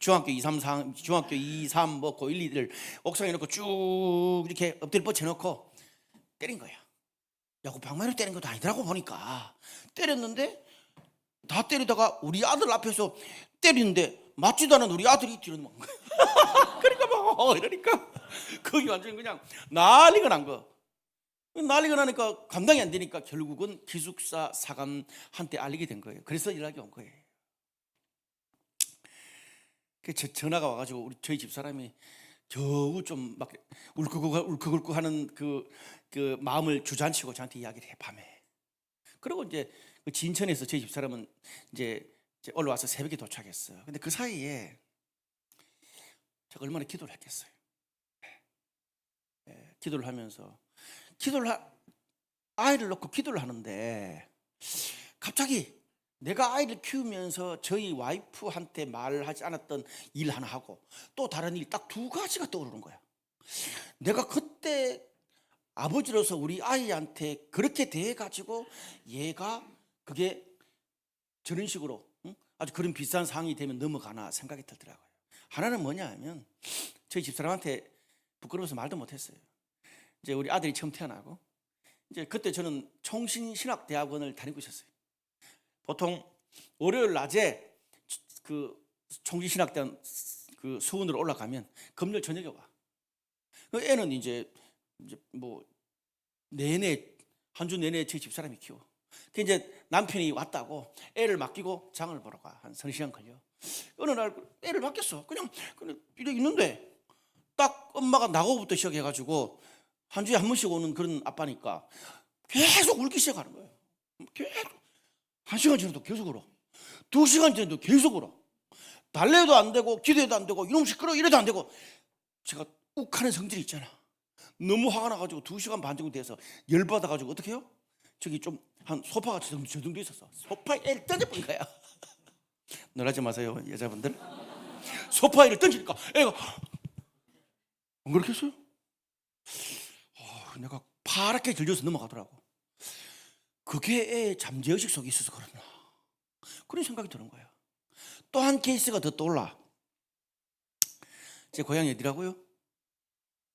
중학교 2, 3, 4, 중학교 2, 3, 뭐 고1, 2들 옥상에 놓고 쭉 이렇게 엎드려 뻗쳐놓고 때린 거야. 야, 그 방망이로 때린 것도 아니더라고 보니까. 때렸는데 다 때리다가 우리 아들 앞에서 때리는데 맞지도 않은 우리 아들이 뒤로 넘어간 거야. 그러니까 막 이러니까 거기 완전 그냥 난리가 난 거. 난리가 나니까 감당이 안 되니까 결국은 기숙사 사감한테 알리게 된 거예요. 그래서 연락이 온 거예요. 그 전화가 와가지고 저희 집사람이 겨우 좀 막 울컥울컥 하는 그 마음을 주저앉히고 저한테 이야기를 해 밤에. 그리고 이제 그 진천에서 저희 집사람은 이제 올라와서 새벽에 도착했어요. 근데 그 사이에 제가 얼마나 기도를 했겠어요. 기도를 하면서 아이를 놓고 기도를 하는데 갑자기 내가 아이를 키우면서 저희 와이프한테 말하지 않았던 일 하나 하고 또 다른 일 딱 두 가지가 떠오르는 거야. 내가 그때 아버지로서 우리 아이한테 그렇게 대해가지고 얘가 그게 저런 식으로 아주 그런 비싼 상황이 되면 넘어가나 생각이 들더라고요. 하나는 뭐냐 하면 저희 집사람한테 부끄러워서 말도 못했어요. 이제 우리 아들이 처음 태어나고 이제 그때 저는 총신신학대학원을 다니고 있었어요. 보통 월요일 낮에 그 총신신학대학원 그 수원으로 올라가면 금요일 저녁에 와. 그 애는 이제 뭐 내내 한 주 내내 저희 집사람이 키워. 그 이제 남편이 왔다고 애를 맡기고 장을 보러 가. 한 3시간 걸려. 어느 날 애를 맡겼어. 그냥 이렇게 있는데 딱 엄마가 나고부터 시작해가지고 한 주에 한 번씩 오는 그런 아빠니까 계속 울기 시작하는 거예요. 계속 1시간 전에도 계속 울어. 2시간 전에도 계속 울어. 달래도 안 되고 기도해도 안 되고 이놈 시끄러워 이래도 안 되고 제가 욱하는 성질이 있잖아. 너무 화가 나가지고 2시간 반 정도 돼서 열받아가지고 어떻게 해요? 저기 좀 한 소파가 저 정도 있었어. 소파에 애를 던져버린 거야. 놀라지 마세요 여자분들. 소파에 애를 던지니까 애가 안 그렇겠어요? 내가 파랗게 들려서 넘어가더라고. 그게 애의 잠재의식 속에 있어서 그러나 그런 생각이 드는 거야. 또 한 케이스가 더 떠올라. 제 고향이 어디라고요?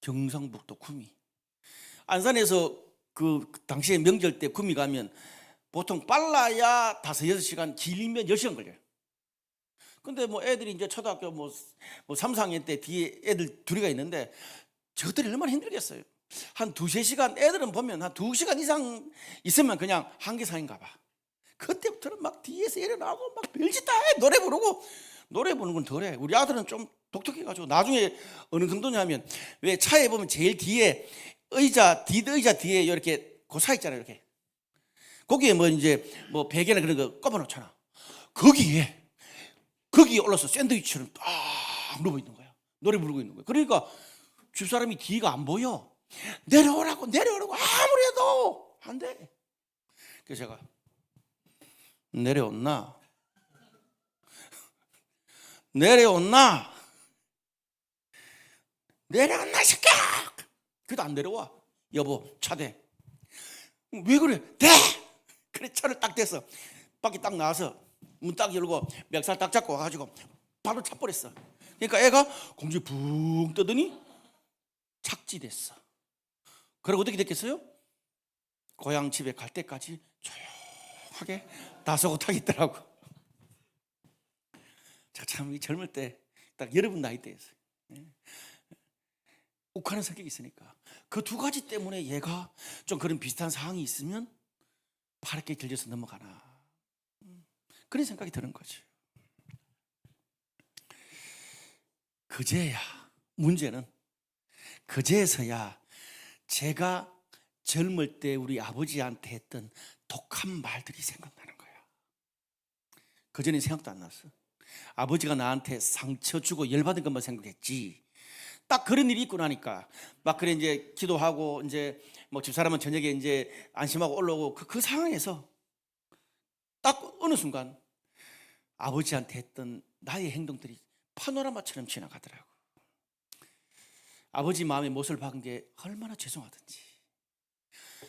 경상북도 구미. 안산에서 그 당시에 명절 때 구미 가면 보통 빨라야 5-6시간, 길면 10시간 걸려요. 근데 뭐 애들이 이제 초등학교 뭐 3, 4학년 때 뒤에 애들 둘이가 있는데 저것들이 얼마나 힘들겠어요. 한 2-3시간 애들은 보면 한 2시간 이상 있으면 그냥 한계상인가 봐. 그때부터는 막 뒤에서 일어나고 막 별짓 다 해. 노래 부르고 노래 부르는 건 덜해. 우리 아들은 좀 독특해가지고 나중에 어느 정도냐면 왜 차에 보면 제일 뒤에 의자 뒤에 이렇게 고사 있잖아요. 이렇게 거기에 뭐 이제 뭐 베개나 그런 거 꼽아놓잖아. 거기에 올라서 샌드위치처럼 딱 누워 있는 거야. 노래 부르고 있는 거야. 그러니까 집사람이 뒤가 안 보여. 내려오라고 아무리 해도 안 돼. 그래서 제가 내려온나 새끼야. 그래도 안 내려와. 여보 차대. 왜 그래? 대. 그래 차를 딱 댔어. 밖에 딱 나와서 문 딱 열고 멱살 딱 잡고 와가지고 바로 차버렸어. 그러니까 애가 공중에 붕 떠더니 착지됐어. 그리고 어떻게 됐겠어요? 고향 집에 갈 때까지 조용하게 다소곳하게 있더라고. 제가 참 이 젊을 때 딱 여러분 나이대였어요. 욱하는 성격이 있으니까 그 두 가지 때문에 얘가 좀 그런 비슷한 상황이 있으면 파랗게 들려서 넘어가나 그런 생각이 드는 거죠. 그제야 문제는 그제서야 제가 젊을 때 우리 아버지한테 했던 독한 말들이 생각나는 거야. 그전엔 생각도 안 났어. 아버지가 나한테 상처 주고 열받은 것만 생각했지. 딱 그런 일이 있고 나니까 막 그래 이제 기도하고 이제 뭐 집사람은 저녁에 이제 안심하고 올라오고 그 상황에서 딱 어느 순간 아버지한테 했던 나의 행동들이 파노라마처럼 지나가더라고. 아버지 마음에 못을 박은 게 얼마나 죄송하든지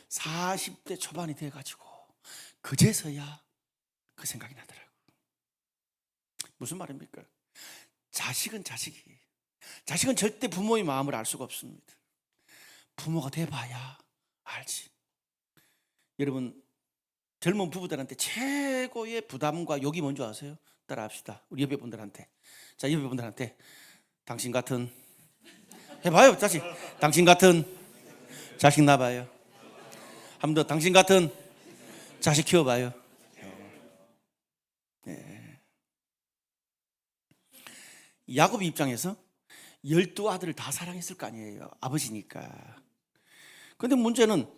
40대 초반이 돼가지고 그제서야 그 생각이 나더라고. 무슨 말입니까? 자식은 절대 부모의 마음을 알 수가 없습니다. 부모가 돼봐야 알지. 여러분 젊은 부부들한테 최고의 부담과 욕이 뭔지 아세요? 따라합시다. 우리 옆에 분들한테. 자, 옆에 분들한테 당신 같은 해봐요. 자식. 당신 같은 자식 낳아봐요. 한 번 더 당신 같은 자식 키워봐요. 야곱 입장에서 12아들을 다 사랑했을 거 아니에요. 아버지니까. 근데 문제는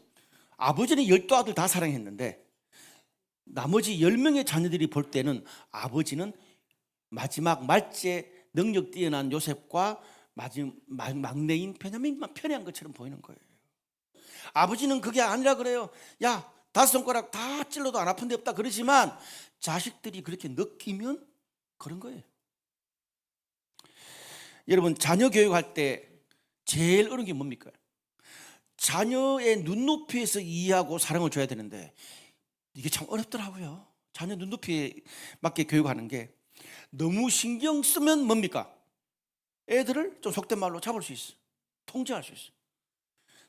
아버지는 12아들 다 사랑했는데 나머지 10명의 자녀들이 볼 때는 아버지는 마지막 말째 능력 뛰어난 요셉과 막내인 베냐민만 편애한 것처럼 보이는 거예요. 아버지는 그게 아니라 그래요. 야, 5손가락 다 찔러도 안 아픈 데 없다 그러지만 자식들이 그렇게 느끼면 그런 거예요. 여러분, 자녀 교육할 때 제일 어려운 게 뭡니까? 자녀의 눈높이에서 이해하고 사랑을 줘야 되는데 이게 참 어렵더라고요. 자녀 눈높이에 맞게 교육하는 게 너무 신경 쓰면 뭡니까? 애들을 좀 속된 말로 잡을 수 있어. 통제할 수 있어.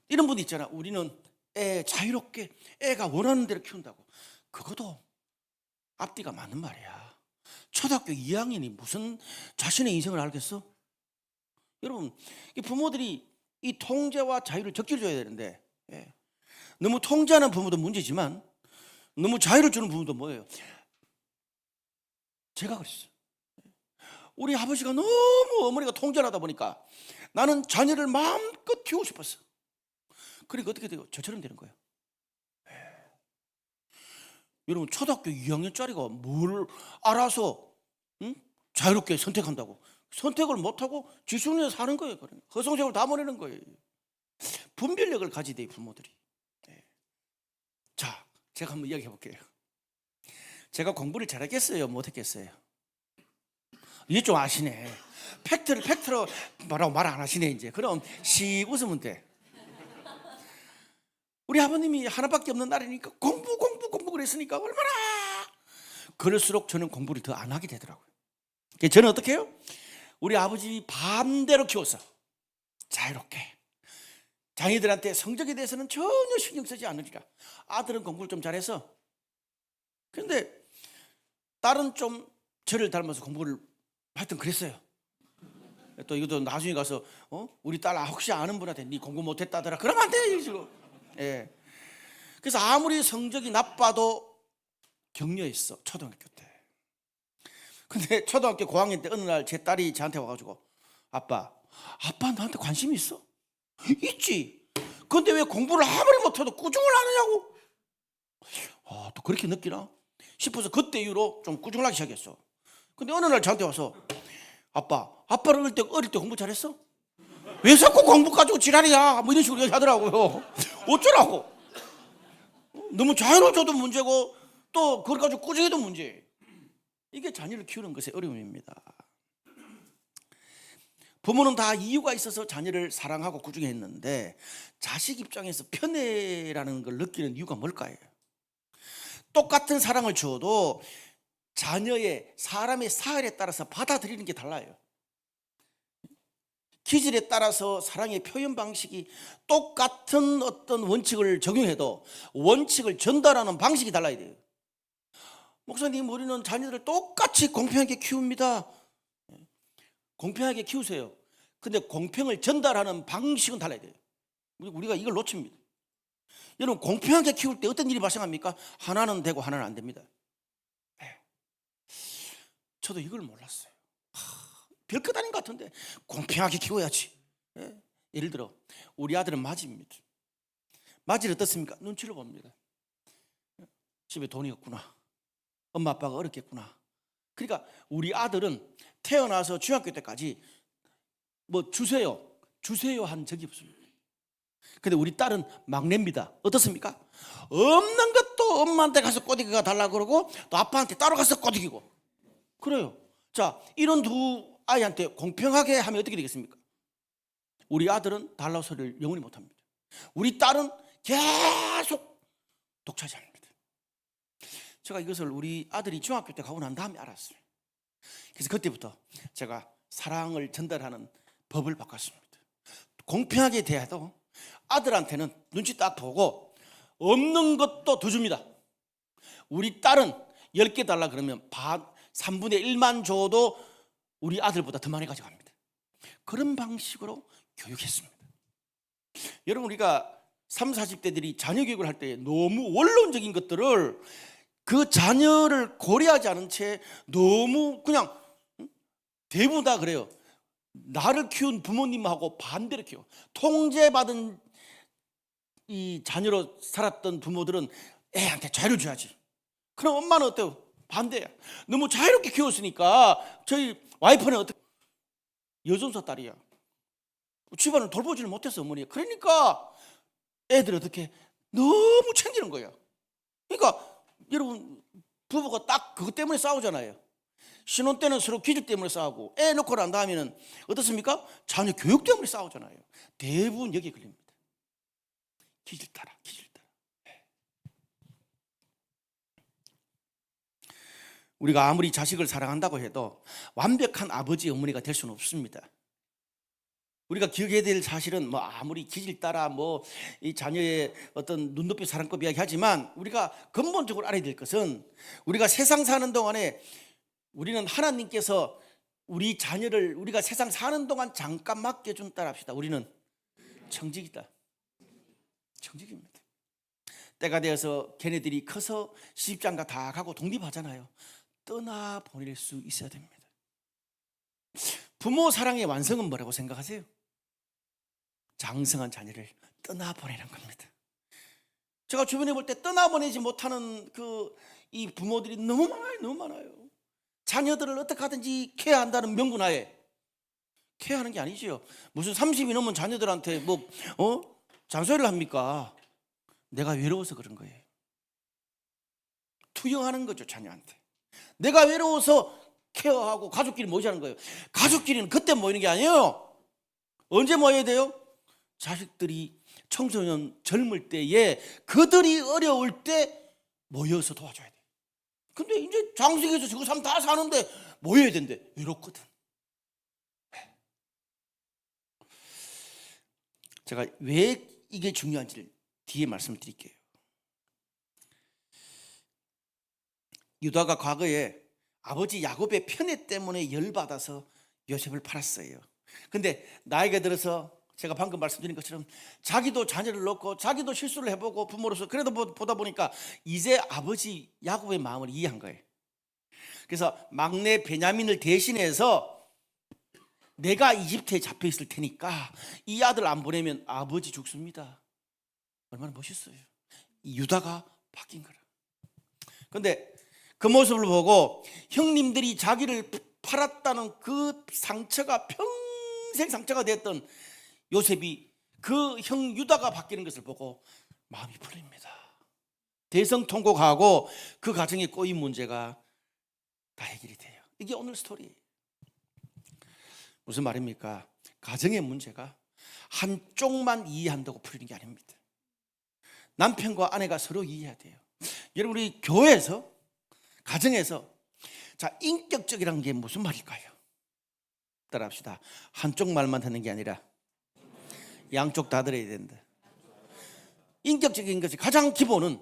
이런 분이 있잖아. 우리는 애 자유롭게 애가 원하는 대로 키운다고. 그것도 앞뒤가 맞는 말이야. 초등학교 2학년이 무슨 자신의 인생을 알겠어? 여러분, 이 부모들이 이 통제와 자유를 적절히 줘야 되는데 너무 통제하는 부모도 문제지만 너무 자유를 주는 부모도 뭐예요? 제가 그랬어요. 우리 아버지가 너무 어머니가 통제를 하다 보니까 나는 자녀를 마음껏 키우고 싶었어. 그러니까 어떻게 돼요? 저처럼 되는 거예요. 여러분, 초등학교 2학년짜리가 뭘 알아서 자유롭게 선택한다고. 선택을 못하고 지순위에 사는 거예요. 허송세월 다 보내는 거예요. 분별력을 가지야 돼요, 부모들이. 자, 제가 한번 이야기해 볼게요. 제가 공부를 잘했겠어요? 못했겠어요? 이게 좀 아시네. 팩트로 뭐라고 말 안 하시네 이제. 그럼 씩 웃으면 돼. 우리 아버님이 하나밖에 없는 날이니까 공부 그랬으니까 얼마나 그럴수록 저는 공부를 더 안 하게 되더라고요. 저는 어떻게 해요? 우리 아버지 반대로 키웠어. 자유롭게. 자녀들한테 성적에 대해서는 전혀 신경 쓰지 않으리라. 아들은 공부를 좀 잘해서. 근데 딸은 좀 저를 닮아서 공부를 하여튼 그랬어요. 또 이것도 나중에 가서 우리 딸 혹시 아는 분한테 네 공부 못했다더라 그러면 안 돼. 지금. 그래서 아무리 성적이 나빠도 격려했어. 초등학교 때. 근데 초등학교 고학년 때 어느 날 제 딸이 저한테 와가지고 아빠 나한테 관심이 있어? 있지. 근데 왜 공부를 아무리 못해도 꾸중을 안 하냐고. 또 그렇게 느끼나 싶어서 그때 이후로 좀 꾸중을 하기 시작했어. 근데 어느 날 저한테 와서 아빠를 어릴 때 공부 잘했어? 왜 자꾸 공부 가지고 지랄이야? 뭐 이런 식으로 얘기하더라고요. 어쩌라고. 너무 자유로워져도 문제고 또 그걸 가지고 꾸중해도 문제. 이게 자녀를 키우는 것의 어려움입니다. 부모는 다 이유가 있어서 자녀를 사랑하고 꾸중했는데 자식 입장에서 편애라는 걸 느끼는 이유가 뭘까요? 똑같은 사랑을 주어도 자녀의 사람의 사활에 따라서 받아들이는 게 달라요. 기질에 따라서 사랑의 표현 방식이 똑같은 어떤 원칙을 적용해도 원칙을 전달하는 방식이 달라야 돼요. 목사님, 우리는 자녀들을 똑같이 공평하게 키웁니다. 공평하게 키우세요. 근데 공평을 전달하는 방식은 달라야 돼요. 우리가 이걸 놓칩니다. 여러분, 공평하게 키울 때 어떤 일이 발생합니까? 하나는 되고 하나는 안 됩니다. 저도 이걸 몰랐어요. 별것 아닌 것 같은데 공평하게 키워야지. 예를 들어 우리 아들은 맞이입니다. 맞이를 어떻습니까? 눈치를 봅니다. 집에 돈이 없구나. 엄마 아빠가 어렵겠구나. 그러니까 우리 아들은 태어나서 중학교 때까지 뭐 주세요 한 적이 없습니다. 근데 우리 딸은 막내입니다. 어떻습니까? 없는 것도 엄마한테 가서 꼬드기가 달라고 그러고 또 아빠한테 따로 가서 꼬드기고 그래요. 자, 이런 두 아이한테 공평하게 하면 어떻게 되겠습니까? 우리 아들은 달라고 소리를 영원히 못합니다. 우리 딸은 계속 독차지합니다. 제가 이것을 우리 아들이 중학교 때 가고 난 다음에 알았어요. 그래서 그때부터 제가 사랑을 전달하는 법을 바꿨습니다. 공평하게 대해도 아들한테는 눈치 딱 보고 없는 것도 더 줍니다. 우리 딸은 10개 달라 그러면 3분의 1만 줘도 우리 아들보다 더 많이 가져갑니다. 그런 방식으로 교육했습니다. 여러분, 우리가 30, 40대들이 자녀 교육을 할 때 너무 원론적인 것들을 그 자녀를 고려하지 않은 채 너무 그냥 대부분 다 그래요. 나를 키운 부모님하고 반대로 키워. 통제받은 이 자녀로 살았던 부모들은 애한테 자유를 줘야지. 그럼 엄마는 어때요? 반대야. 너무 자유롭게 키웠으니까 저희 와이프는 어떻게 여전사 딸이야. 집안을 돌보지를 못했어, 어머니가. 그러니까 애들 어떻게 너무 챙기는 거예요. 그러니까 여러분 부부가 딱 그것 때문에 싸우잖아요. 신혼 때는 서로 기질 때문에 싸우고 애 놓고 난 다음에는 어떻습니까? 자녀 교육 때문에 싸우잖아요. 대부분 여기에 걸립니다. 기질 따라. 우리가 아무리 자식을 사랑한다고 해도 완벽한 아버지 어머니가 될 수는 없습니다. 우리가 기억해야 될 사실은 뭐 아무리 기질 따라 뭐 이 자녀의 어떤 눈높이 사랑법 이야기하지만 우리가 근본적으로 알아야 될 것은 우리가 세상 사는 동안에 우리는 하나님께서 우리 자녀를 우리가 세상 사는 동안 잠깐 맡겨준 딸합시다. 우리는 청직이다. 청직입니다. 때가 되어서 걔네들이 커서 시집장가 다 가고 독립하잖아요. 떠나 보낼 수 있어야 됩니다. 부모 사랑의 완성은 뭐라고 생각하세요? 장성한 자녀를 떠나 보내는 겁니다. 제가 주변에 볼 때 떠나 보내지 못하는 이 부모들이 너무 많아요. 자녀들을 어떻게 하든지 케어한다는 명분하에 케어하는 게 아니지요. 무슨 30이 넘은 자녀들한테 잔소리를 합니까? 내가 외로워서 그런 거예요. 투영하는 거죠, 자녀한테. 내가 외로워서 케어하고 가족끼리 모이자는 거예요. 가족끼리는 그때 모이는 게 아니에요. 언제 모여야 돼요? 자식들이 청소년 젊을 때에 그들이 어려울 때 모여서 도와줘야 돼. 근데 이제 장식에서 지구 삶 다 사는데 모여야 된대. 외롭거든. 제가 왜 이게 중요한지를 뒤에 말씀드릴게요. 유다가 과거에 아버지 야곱의 편애 때문에 열받아서 요셉을 팔았어요. 근데 나이가 들어서 제가 방금 말씀드린 것처럼 자기도 자녀를 놓고 자기도 실수를 해보고 부모로서 그래도 보다 보니까 이제 아버지 야곱의 마음을 이해한 거예요. 그래서 막내 베냐민을 대신해서 내가 이집트에 잡혀 있을 테니까 이 아들 안 보내면 아버지 죽습니다. 얼마나 멋있어요. 이 유다가 바뀐 거라. 그런데 그 모습을 보고 형님들이 자기를 팔았다는 그 상처가 평생 상처가 됐던 요셉이 그 형 유다가 바뀌는 것을 보고 마음이 풀립니다. 대성통곡하고 그 가정에 꼬인 문제가 다 해결이 돼요. 이게 오늘 스토리예요. 무슨 말입니까? 가정의 문제가 한쪽만 이해한다고 풀리는 게 아닙니다. 남편과 아내가 서로 이해해야 돼요. 여러분 우리 교회에서 가정에서 자 인격적이라는 게 무슨 말일까요? 따라합시다. 한쪽 말만 듣는 게 아니라 양쪽 다 들어야 된다. 인격적인 것이 가장 기본은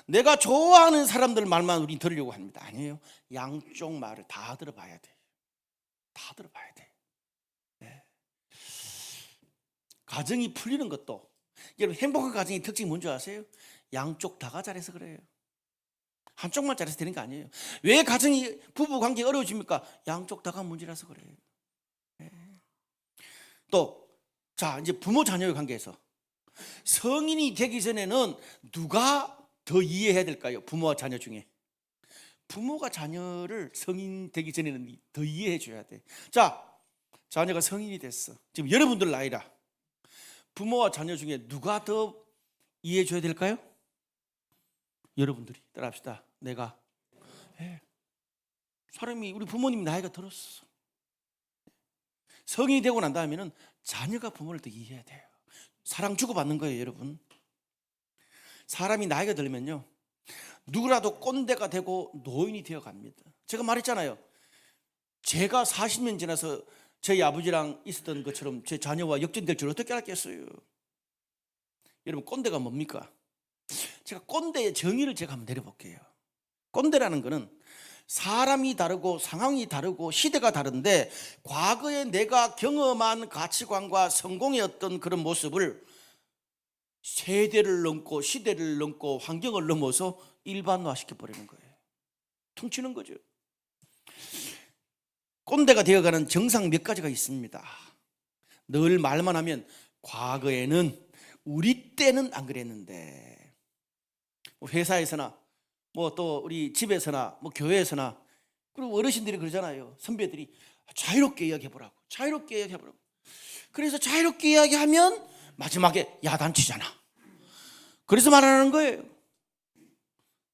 내가 좋아하는 사람들 말만 우린 들으려고 합니다. 아니에요. 양쪽 말을 다 들어봐야 돼요. 다 들어봐야 돼요. 네. 가정이 풀리는 것도 여러분 행복한 가정의 특징이 뭔지 아세요? 양쪽 다가 잘해서 그래요. 한쪽만 잘해서 되는 거 아니에요. 왜 가정이 부부 관계 어려워집니까? 양쪽 다가 문제라서 그래요. 네. 또 자 이제 부모 자녀의 관계에서 성인이 되기 전에는 누가 더 이해해야 될까요? 부모와 자녀 중에 부모가 자녀를 성인 되기 전에는 더 이해해 줘야 돼. 자 자녀가 성인이 됐어. 지금 여러분들 나이라 부모와 자녀 중에 누가 더 이해해 줘야 될까요? 여러분들이. 따라합시다. 내가. 사람이 우리 부모님 나이가 들었어. 성인이 되고 난 다음에는 자녀가 부모를 더 이해해야 돼요. 사랑 주고받는 거예요, 여러분. 사람이 나이가 들면요 누구라도 꼰대가 되고 노인이 되어 갑니다. 제가 말했잖아요. 제가 40년 지나서 저희 아버지랑 있었던 것처럼 제 자녀와 역전될 줄 어떻게 알았겠어요. 여러분 꼰대가 뭡니까? 제가 꼰대의 정의를 제가 한번 내려볼게요. 꼰대라는 거는 사람이 다르고 상황이 다르고 시대가 다른데 과거에 내가 경험한 가치관과 성공의 어떤 그런 모습을 세대를 넘고 시대를 넘고 환경을 넘어서 일반화시켜버리는 거예요. 퉁치는 거죠. 꼰대가 되어가는 정상 몇 가지가 있습니다. 늘 말만 하면 과거에는 우리 때는 안 그랬는데, 회사에서나 뭐 또 우리 집에서나 뭐 교회에서나, 그리고 어르신들이 그러잖아요. 선배들이 자유롭게 이야기해보라고, 자유롭게 이야기해보라고. 그래서 자유롭게 이야기하면 마지막에 야단치잖아. 그래서 말하는 거예요.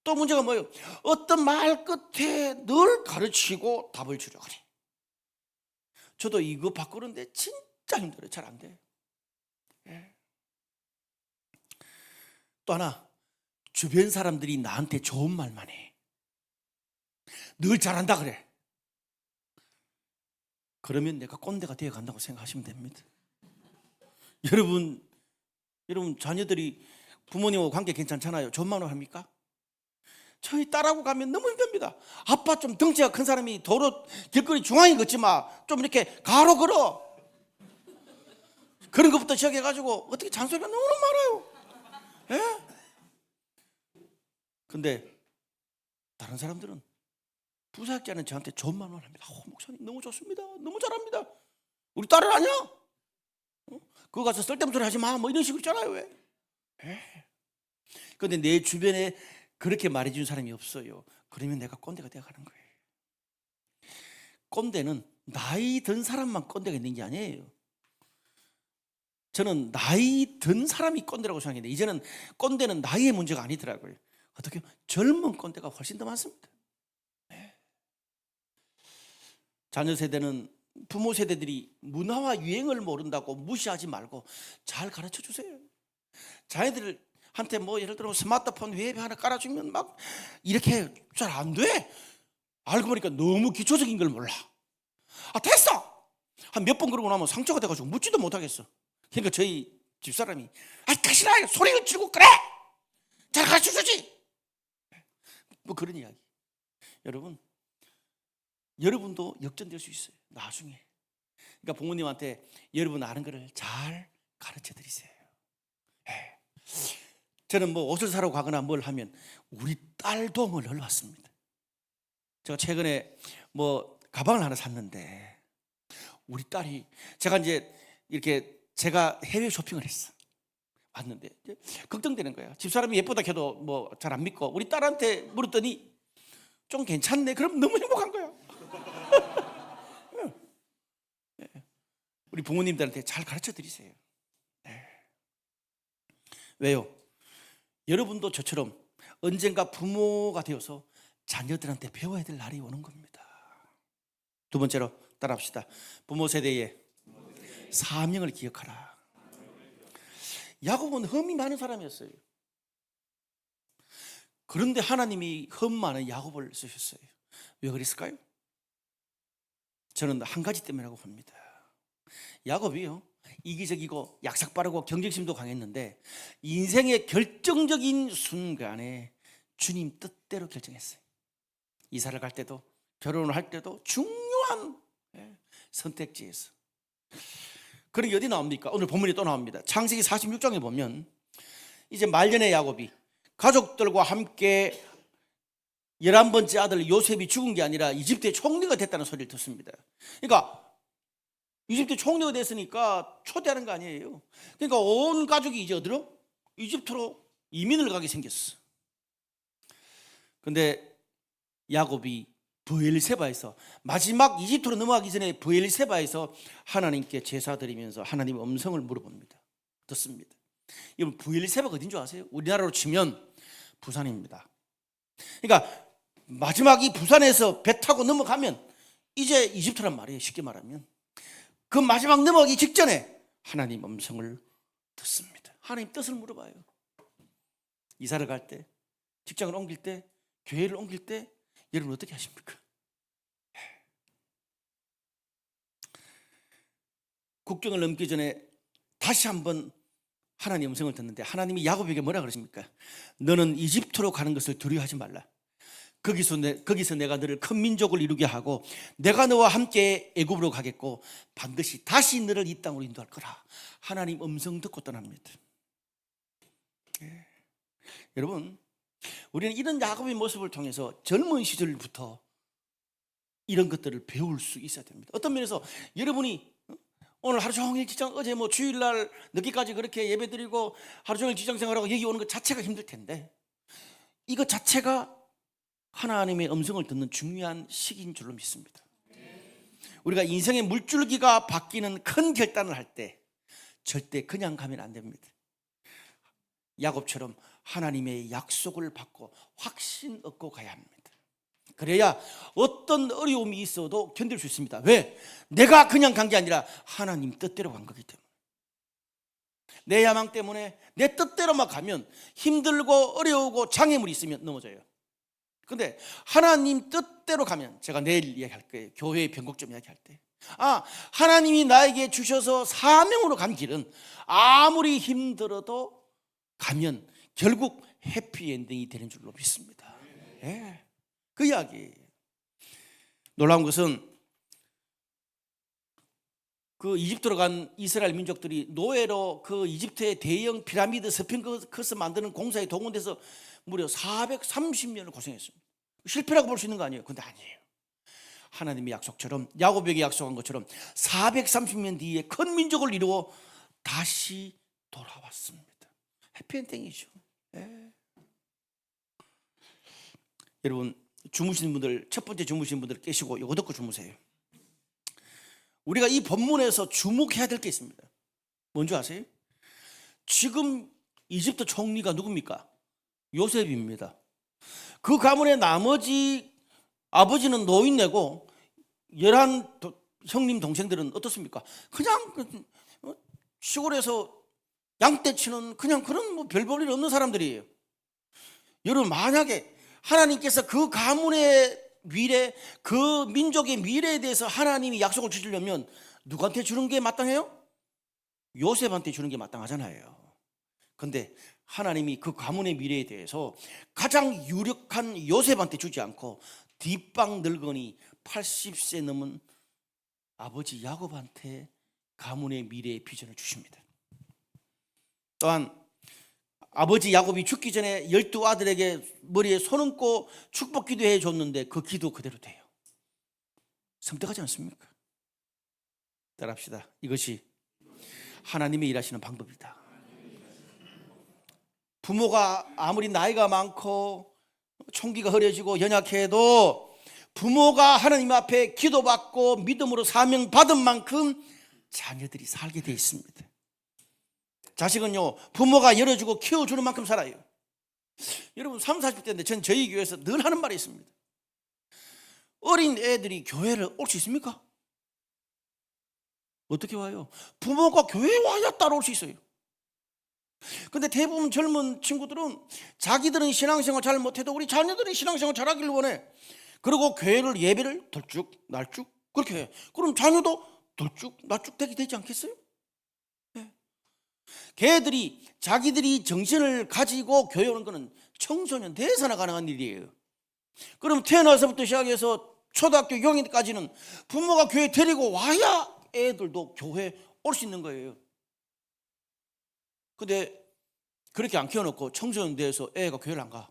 또 문제가 뭐예요? 어떤 말 끝에 늘 가르치고 답을 주려 그래. 저도 이거 바꾸는데 진짜 힘들어요. 잘 안 돼. 예. 또 하나, 주변 사람들이 나한테 좋은 말만 해. 늘 잘한다 그래. 그러면 내가 꼰대가 되어 간다고 생각하시면 됩니다. 여러분 자녀들이 부모님하고 관계 괜찮잖아요. 좋은 말을 합니까? 저희 딸하고 가면 너무 힘듭니다. 아빠 좀 덩치가 큰 사람이 도로 길거리 중앙에 걷지 마. 좀 이렇게 가로 걸어. 그런 것부터 시작해가지고 어떻게 잔소리가 너무 많아요. 예? 근데 다른 사람들은 부사학자는 저한테 좋은 말만 합니다. 목사님 너무 좋습니다. 너무 잘합니다. 우리 딸은 아니야? 그거 가서 쓸데없는 소리 하지 마. 뭐 이런 식으로 있잖아요. 왜? 그런데 내 주변에 그렇게 말해주는 사람이 없어요. 그러면 내가 꼰대가 되어가는 거예요. 꼰대는 나이 든 사람만 꼰대가 있는 게 아니에요. 저는 나이 든 사람이 꼰대라고 생각했는데 이제는 꼰대는 나이의 문제가 아니더라고요. 어떻게 젊은 꼰대가 훨씬 더 많습니다. 자녀 세대는 부모 세대들이 문화와 유행을 모른다고 무시하지 말고 잘 가르쳐 주세요. 자녀들한테 뭐 예를 들어 스마트폰 웹 하나 깔아주면 막 이렇게 잘 안 돼. 알고 보니까 너무 기초적인 걸 몰라. 됐어. 한 몇 번 그러고 나면 상처가 돼가지고 묻지도 못하겠어. 그러니까 저희 집사람이 가시라 소리를 지르고 그래. 잘 가르쳐 주지. 뭐 그런 이야기. 여러분도 역전될 수 있어요. 나중에. 그러니까 부모님한테 여러분 아는 거를 잘 가르쳐 드리세요. 저는 뭐 옷을 사러 가거나 뭘 하면 우리 딸 도움을 늘 받습니다. 제가 최근에 뭐 가방을 하나 샀는데 우리 딸이 제가 이제 이렇게 제가 해외 쇼핑을 했어. 왔는데 걱정되는 거야. 집사람이 예쁘다 해도 뭐 잘 안 믿고 우리 딸한테 물었더니 좀 괜찮네. 그럼 너무 행복한 거야. 우리 부모님들한테 잘 가르쳐 드리세요. 왜요? 여러분도 저처럼 언젠가 부모가 되어서 자녀들한테 배워야 될 날이 오는 겁니다. 두 번째로 따라합시다. 부모 세대의 사명을 기억하라. 야곱은 흠이 많은 사람이었어요. 그런데 하나님이 흠 많은 야곱을 쓰셨어요. 왜 그랬을까요? 저는 한 가지 때문이라고 봅니다. 야곱이요, 이기적이고 약삭빠르고 경쟁심도 강했는데 인생의 결정적인 순간에 주님 뜻대로 결정했어요. 이사를 갈 때도 결혼을 할 때도 중요한 선택지에서. 그런 게 어디 나옵니까? 오늘 본문에 또 나옵니다. 창세기 46장에 보면 이제 말년의 야곱이 가족들과 함께 11번째 아들 요셉이 죽은 게 아니라 이집트의 총리가 됐다는 소리를 듣습니다. 그러니까 이집트 총리가 됐으니까 초대하는 거 아니에요. 그러니까 온 가족이 이제 어디로? 이집트로 이민을 가게 생겼어. 근데 야곱이 브엘세바에서 마지막 이집트로 넘어가기 전에 브엘세바에서 하나님께 제사 드리면서 하나님의 음성을 물어봅니다. 듣습니다. 여러분 브엘세바가 어딘 줄 아세요? 우리나라로 치면 부산입니다. 그러니까 마지막 이 부산에서 배 타고 넘어가면 이제 이집트란 말이에요. 쉽게 말하면 그 마지막 넘어가기 직전에 하나님 음성을 듣습니다. 하나님 뜻을 물어봐요. 이사를 갈 때, 직장을 옮길 때, 교회를 옮길 때 여러분 어떻게 하십니까? 국경을 넘기 전에 다시 한번 하나님 음성을 듣는데 하나님이 야곱에게 뭐라 그러십니까? 너는 이집트로 가는 것을 두려워하지 말라. 거기서 내가 너를 큰 민족을 이루게 하고 내가 너와 함께 애굽으로 가겠고 반드시 다시 너를 이 땅으로 인도할 거라. 하나님 음성 듣고 떠납니다. 여러분 우리는 이런 야곱의 모습을 통해서 젊은 시절부터 이런 것들을 배울 수 있어야 됩니다. 어떤 면에서 여러분이 오늘 하루 종일 직장, 어제 뭐 주일날 늦게까지 그렇게 예배드리고 하루 종일 직장 생활하고 여기 오는 것 자체가 힘들 텐데 이것 자체가 하나님의 음성을 듣는 중요한 시기인 줄로 믿습니다. 우리가 인생의 물줄기가 바뀌는 큰 결단을 할 때 절대 그냥 가면 안 됩니다. 야곱처럼 하나님의 약속을 받고 확신 얻고 가야 합니다. 그래야 어떤 어려움이 있어도 견딜 수 있습니다. 왜? 내가 그냥 간 게 아니라 하나님 뜻대로 간 거기 때문에. 내 야망 때문에 내 뜻대로만 가면 힘들고 어려우고 장애물이 있으면 넘어져요. 근데 하나님 뜻대로 가면, 제가 내일 이야기할 거예요. 교회의 변곡점 이야기할 때, 하나님이 나에게 주셔서 사명으로 간 길은 아무리 힘들어도 가면 결국 해피엔딩이 되는 줄로 믿습니다. 예. 그 이야기. 놀라운 것은 그 이집트로 간 이스라엘 민족들이 노예로 그 이집트의 대형 피라미드 스핑크스 만드는 공사에 동원돼서 무려 430년을 고생했습니다. 실패라고 볼 수 있는 거 아니에요? 근데 아니에요. 하나님의 약속처럼, 야곱에게 약속한 것처럼 430년 뒤에 큰 민족을 이루어 다시 돌아왔습니다. 해피엔딩이죠. 예. 여러분, 주무시는 분들, 첫 번째 주무시는 분들 깨시고 이거 듣고 주무세요. 우리가 이 본문에서 주목해야 될 게 있습니다. 뭔지 아세요? 지금 이집트 총리가 누굽니까? 요셉입니다. 그 가문의 나머지 아버지는 노인네고 11 형님 동생들은 어떻습니까? 그냥 시골에서 양떼 치는 그냥 그런 뭐 별 볼 일 없는 사람들이에요. 여러분, 만약에 하나님께서 그 가문의 미래, 그 민족의 미래에 대해서 하나님이 약속을 주시려면 누구한테 주는 게 마땅해요? 요셉한테 주는 게 마땅하잖아요. 근데 하나님이 그 가문의 미래에 대해서 가장 유력한 요셉한테 주지 않고 뒷방 늙은이 80세 넘은 아버지 야곱한테 가문의 미래의 비전을 주십니다. 또한 아버지 야곱이 죽기 전에 12아들에게 머리에 손 얹고 축복 기도해 줬는데 그 기도 그대로 돼요. 섬뜩하지 않습니까? 따라합시다. 이것이 하나님의 일하시는 방법이다. 부모가 아무리 나이가 많고 총기가 흐려지고 연약해도 부모가 하나님 앞에 기도받고 믿음으로 사명 받은 만큼 자녀들이 살게 돼 있습니다. 자식은요, 부모가 열어주고 키워주는 만큼 살아요. 여러분, 30, 40대인데 전 저희 교회에서 늘 하는 말이 있습니다. 어린 애들이 교회를 올 수 있습니까? 어떻게 와요? 부모가 교회에 와야 따라올 수 있어요. 근데 대부분 젊은 친구들은 자기들은 신앙생활 잘 못해도 우리 자녀들이 신앙생활 잘하기를 원해. 그리고 교회를 예배를 덜쭉 날쭉 그렇게 해. 그럼 자녀도 덜쭉 날쭉 되지 않겠어요? 네. 걔들이 자기들이 정신을 가지고 교회 오는 거는 청소년 돼서나 가능한 일이에요. 그럼 태어나서부터 시작해서 초등학교 6학년까지는 부모가 교회 데리고 와야 애들도 교회 올 수 있는 거예요. 근데 그렇게 안 키워놓고 청소년 돼서 애가 교회를 안 가.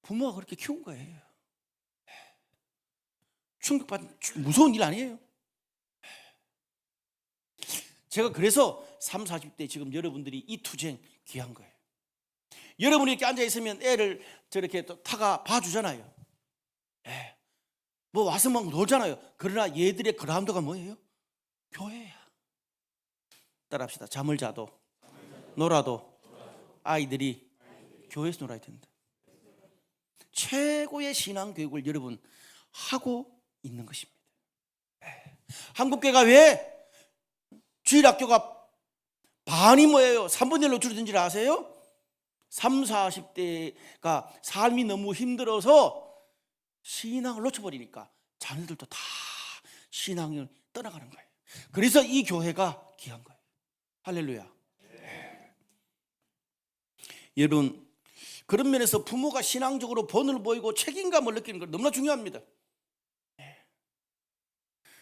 부모가 그렇게 키운 거예요. 충격받는 무서운 일 아니에요? 제가 그래서 30, 40대 지금 여러분들이 이 투쟁 귀한 거예요. 여러분이 이렇게 앉아있으면 애를 저렇게 또 타가 봐주잖아요. 뭐 와서 막 놀잖아요. 그러나 얘들의 그라운드가 뭐예요? 교회야. 따라합시다. 잠을 자도 놀아도 아이들이 교회에서 놀아야 된다. 최고의 신앙 교육을 여러분 하고 있는 것입니다. 한국교회가 왜 주일학교가 반이 뭐예요? 3분의 1로 줄어든 줄 아세요? 30, 40대가 삶이 너무 힘들어서 신앙을 놓쳐버리니까 자녀들도 다 신앙을 떠나가는 거예요. 그래서 이 교회가 귀한 거예요. 할렐루야. 여러분, 그런 면에서 부모가 신앙적으로 본을 보이고 책임감을 느끼는 건 너무나 중요합니다.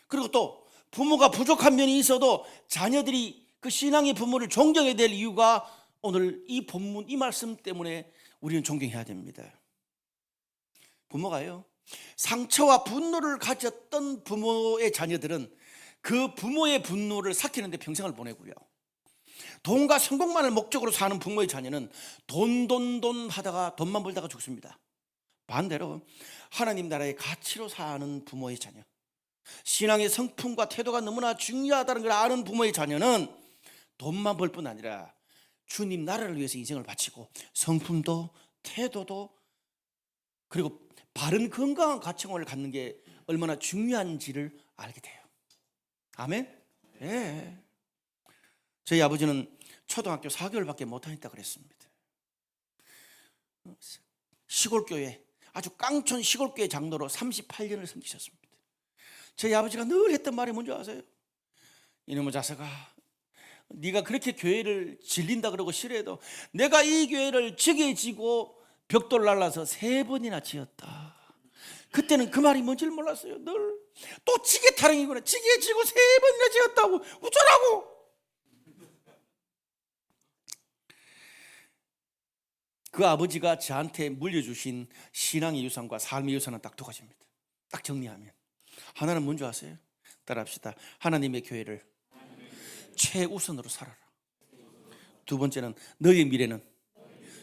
그리고 또 부모가 부족한 면이 있어도 자녀들이 그 신앙의 부모를 존경해야 될 이유가 오늘 이 본문 이 말씀 때문에 우리는 존경해야 됩니다. 부모가요, 상처와 분노를 가졌던 부모의 자녀들은 그 부모의 분노를 삭히는 데 평생을 보내고요, 돈과 성공만을 목적으로 사는 부모의 자녀는 돈 하다가 돈만 벌다가 죽습니다. 반대로 하나님 나라의 가치로 사는 부모의 자녀, 신앙의 성품과 태도가 너무나 중요하다는 걸 아는 부모의 자녀는 돈만 벌 뿐 아니라 주님 나라를 위해서 인생을 바치고 성품도 태도도 그리고 바른 건강한 가정을 갖는 게 얼마나 중요한지를 알게 돼요. 아멘? 예. 저희 아버지는 초등학교 4개월밖에 못 다녔다 그랬습니다. 시골교회, 아주 깡촌 시골교회 장로로 38년을 섬기셨습니다. 저희 아버지가 늘 했던 말이 뭔지 아세요? 이놈의 자식아, 네가 그렇게 교회를 질린다 그러고 싫어해도 내가 이 교회를 지게 지고 벽돌 날라서 3번이나 지었다. 그때는 그 말이 뭔지를 몰랐어요. 늘 또 지게 타령이구나. 지게 지고 3번이나 지었다고 어쩌라고. 그 아버지가 저한테 물려주신 신앙의 유산과 삶의 유산은 딱 2가지입니다. 딱 정리하면 하나는 뭔지 아세요? 따라합시다. 하나님의 교회를 최우선으로 살아라. 2번째는 너의 미래는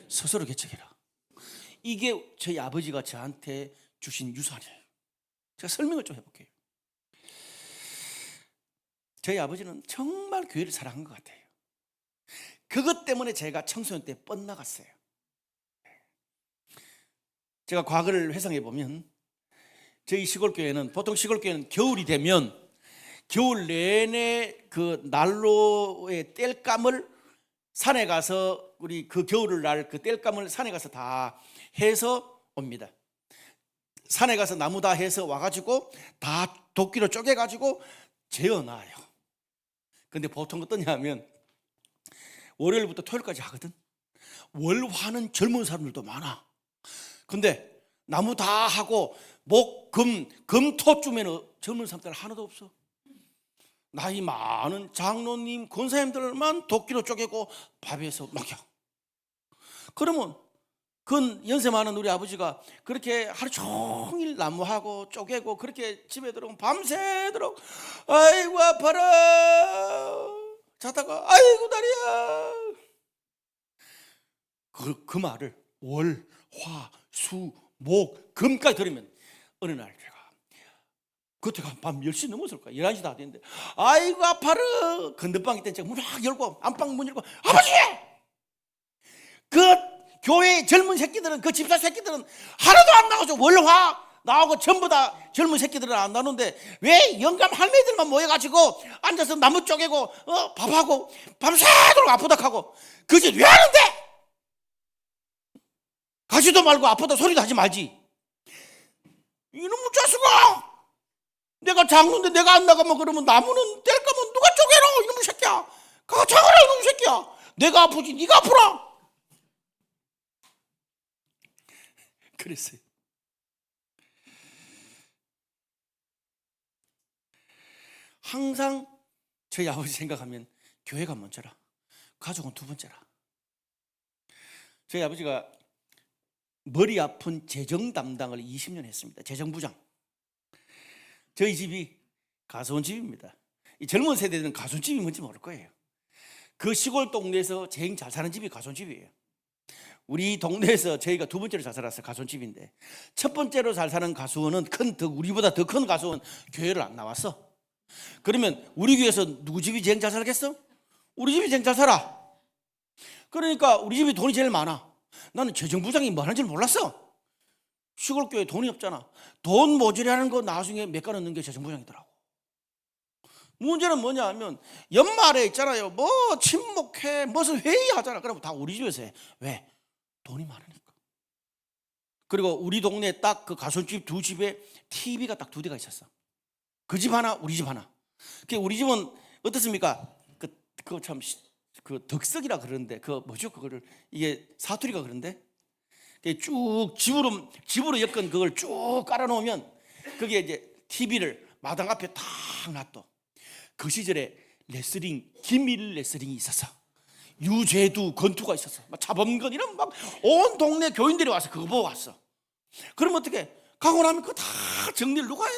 스스로 개척해라. 이게 저희 아버지가 저한테 주신 유산이에요. 제가 설명을 좀 해볼게요. 저희 아버지는 정말 교회를 사랑한 것 같아요. 그것 때문에 제가 청소년 때 뻗나갔어요. 제가 과거를 회상해 보면 저희 시골교회는 보통 시골교회는 겨울이 되면 겨울 내내 그 난로의 땔감을 산에 가서 우리 그 겨울을 날 그 땔감을 산에 가서 다 해서 옵니다. 산에 가서 나무 다 해서 와가지고 다 도끼로 쪼개가지고 재어놔요. 근데 보통 어떠냐 하면 월요일부터 토요일까지 하거든. 월화는 젊은 사람들도 많아. 근데 나무 다 하고 목, 금, 토쯤에는 젊은 사람들 하나도 없어. 나이 많은 장로님, 권사님들만 도끼로 쪼개고 밥에서 먹여. 그러면 그 연세 많은 우리 아버지가 그렇게 하루 종일 나무하고 쪼개고 그렇게 집에 들어오면 밤새도록 아이고 아파라 자다가 아이고 다리야. 그 말을 월, 화, 수, 목, 금까지 들으면 어느 날 제가 그때가 밤 10시 넘었을 거야. 11시 다 됐는데 아이고 아파라. 건너방에 있던 제가 문 막 열고 안방 문 열고 아버지! 그 교회 젊은 새끼들은 그 집사 새끼들은 하나도 안 나오죠. 월화 나오고 전부 다 젊은 새끼들은 안 나오는데 왜 영감 할매들만 모여가지고 앉아서 나무 쪼개고 밥하고 밤새도록 아프다 하고 그 짓 왜 하는데? 가지도 말고 아프다 소리도 하지 말지. 이놈의 자식아! 내가 장로인데 내가 안 나가면 그러면 나무는 뗄 거면 누가 쪼개라 이놈의 새끼야. 가 장하라 이놈의 새끼야. 내가 아프지 네가 아프라. 그랬어요. 항상 저희 아버지 생각하면 교회가 먼저라, 가족은 2번째라. 저희 아버지가 머리 아픈 재정 담당을 20년 했습니다. 재정부장. 저희 집이 가수원 집입니다. 이 젊은 세대들은 가수원 집이 뭔지 모를 거예요. 그 시골 동네에서 제일 잘 사는 집이 가수원 집이에요. 우리 동네에서 저희가 2번째로 잘 살았어요. 가수원 집인데 첫 번째로 잘 사는 가수원은 우리보다 더 큰 가수원 교회를 안 나왔어. 그러면 우리 교회에서 누구 집이 제일 잘 살겠어? 우리 집이 제일 잘 살아. 그러니까 우리 집이 돈이 제일 많아. 나는 재정부장이 뭐 하는지 몰랐어. 시골교회 돈이 없잖아. 돈 모자라는 거 나중에 몇 간 얻는 게 재정부장이더라고. 문제는 뭐냐 하면 연말에 있잖아요. 뭐 친목회 무슨 회의하잖아. 그러면 다 우리 집에서 해. 왜? 돈이 많으니까. 그리고 우리 동네에 딱 그 가솔집 2집에 TV가 딱 2대가 있었어. 그 집 하나 우리 집 하나. 우리 집은 어떻습니까? 그거 참 그 덕석이라 그러는데 그 뭐죠 그거를 이게 사투리가 그런데 쭉 집으로 엮은 그걸 쭉 깔아놓으면 그게 이제 TV를 마당 앞에 탁 놔둬. 그 시절에 레슬링 김일 레슬링이 있었어. 유재두 권투가 있었어. 막 자범건 이런 막 온 동네 교인들이 와서 그거 보고 왔어. 그럼 어떻게 가고 나면 그거 다 정리를 누가 해?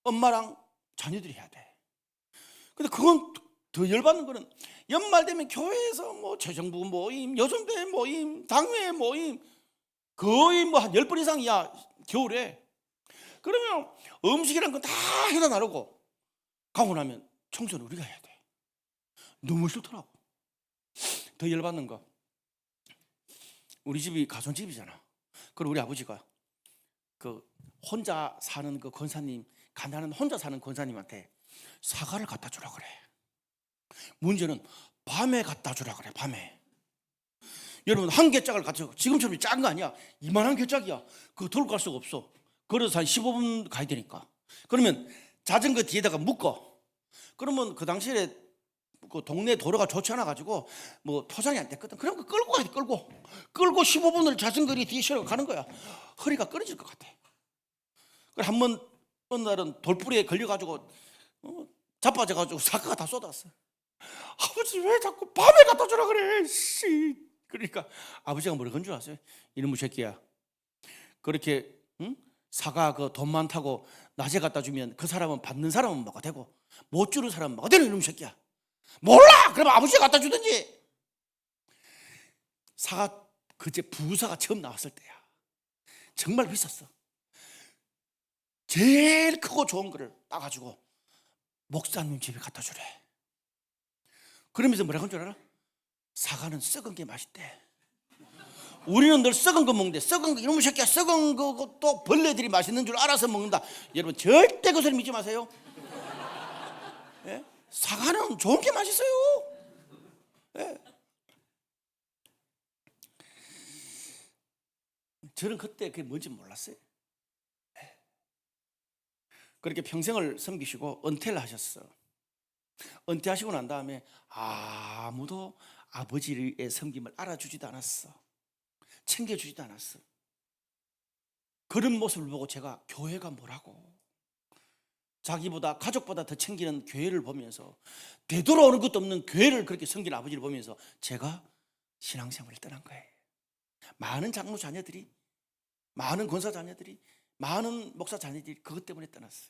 엄마랑 자녀들이 해야 돼. 근데 그건 더 열받는 거는 연말 되면 교회에서 뭐 재정부 모임, 여성대 모임, 당회 모임 거의 뭐 한 10번 이상이야 겨울에. 그러면 음식이란 건 다 해다 나르고 가고 나면 청소는 우리가 해야 돼. 너무 싫더라고. 더 열받는 거, 우리 집이 가정집이잖아. 그리고 우리 아버지가 그 혼자 사는 그 권사님, 가난한 혼자 사는 권사님한테 사과를 갖다 주라 그래. 문제는 밤에 갖다 주라 그래. 밤에. 여러분, 한 개짝을 갖다 줘. 지금처럼 작은 거 아니야. 이만한 개짝이야. 그거 들고 갈 수가 없어. 걸어서 한 15분 가야 되니까. 그러면 자전거 뒤에다가 묶어. 그러면 그 당시에 그 동네 도로가 좋지 않아 가지고 뭐 포장이 안 됐거든. 그럼 그 끌고 가야 돼. 끌고 15분을 자전거 뒤에 실어 가는 거야. 허리가 끊어질 것 같아. 그래 한번 어느 날은 돌부리에 걸려 가지고 자빠져 가지고 사과가 다 쏟았어. 아버지 왜 자꾸 밤에 갖다 주라 그래? 씨. 그러니까 아버지가 뭐라 그런 줄 아세요? 이놈의 새끼야. 그렇게 사과 그 돈 많다고 낮에 갖다 주면 그 사람은 받는 사람은 뭐가 되고 못 주는 사람은 뭐가 되는 이놈의 새끼야. 몰라. 그러면 아버지가 갖다 주든지. 사과 그제 부사가 처음 나왔을 때야. 정말 비쌌어. 제일 크고 좋은 거를 따가지고 목사님 집에 갖다 주래. 그러면서 뭐라 그런 줄 알아? 사과는 썩은 게 맛있대. 우리는 늘 썩은 거 먹는데, 썩은 거 이놈의 새끼야, 썩은 거 또 벌레들이 맛있는 줄 알아서 먹는다. 여러분 절대 그 소리 믿지 마세요. 예? 사과는 좋은 게 맛있어요. 예. 저는 그때 그게 뭔지 몰랐어요. 예. 그렇게 평생을 섬기시고 은퇴를 하셨어. 은퇴하시고 난 다음에 아무도 아버지의 섬김을 알아주지도 않았어. 챙겨주지도 않았어. 그런 모습을 보고 제가 교회가 뭐라고, 자기보다 가족보다 더 챙기는 교회를 보면서, 되돌아오는 것도 없는 교회를 그렇게 섬기는 아버지를 보면서 제가 신앙생활을 떠난 거예요. 많은 장로 자녀들이, 많은 권사 자녀들이, 많은 목사 자녀들이 그것 때문에 떠났어요.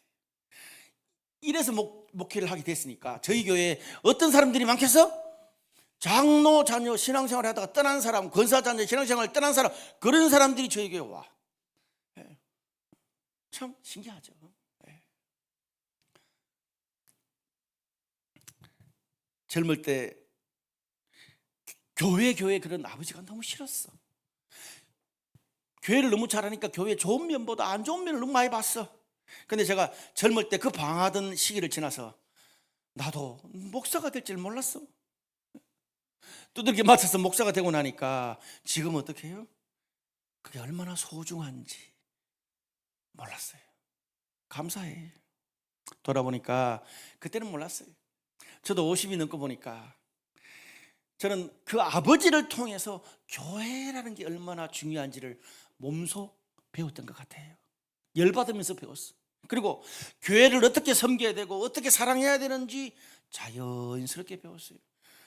이래서 목회를 하게 됐으니까 저희 교회에 어떤 사람들이 많겠어? 장로 자녀 신앙생활을 하다가 떠난 사람, 권사 자녀 신앙생활을 떠난 사람, 그런 사람들이 저희 교회에 와. 예. 참 신기하죠. 예. 젊을 때 교회 그런 아버지가 너무 싫었어. 교회를 너무 잘하니까 교회 좋은 면보다 안 좋은 면을 너무 많이 봤어. 근데 제가 젊을 때 그 방황하던 시기를 지나서 나도 목사가 될 줄 몰랐어. 두들겨 맞춰서 목사가 되고 나니까 지금 어떻게 해요? 그게 얼마나 소중한지 몰랐어요. 감사해. 돌아보니까 그때는 몰랐어요. 저도 50이 넘고 보니까 저는 그 아버지를 통해서 교회라는 게 얼마나 중요한지를 몸소 배웠던 것 같아요. 열받으면서 배웠어. 그리고 교회를 어떻게 섬겨야 되고 어떻게 사랑해야 되는지 자연스럽게 배웠어요.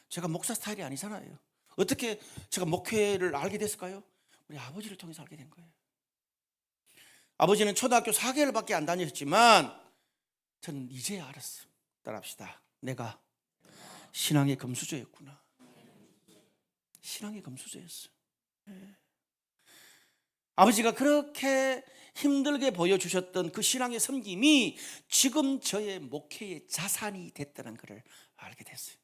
제가 목사 스타일이 아니잖아요. 어떻게 제가 목회를 알게 됐을까요? 우리 아버지를 통해서 알게 된 거예요. 아버지는 초등학교 4개월밖에 안 다녔지만 저는 이제 알았어. 따라합시다. 내가 신앙의 금수저였구나. 신앙의 금수저였어. 네. 아버지가 그렇게 힘들게 보여주셨던 그 신앙의 섬김이 지금 저의 목회의 자산이 됐다는 것을 알게 됐어요.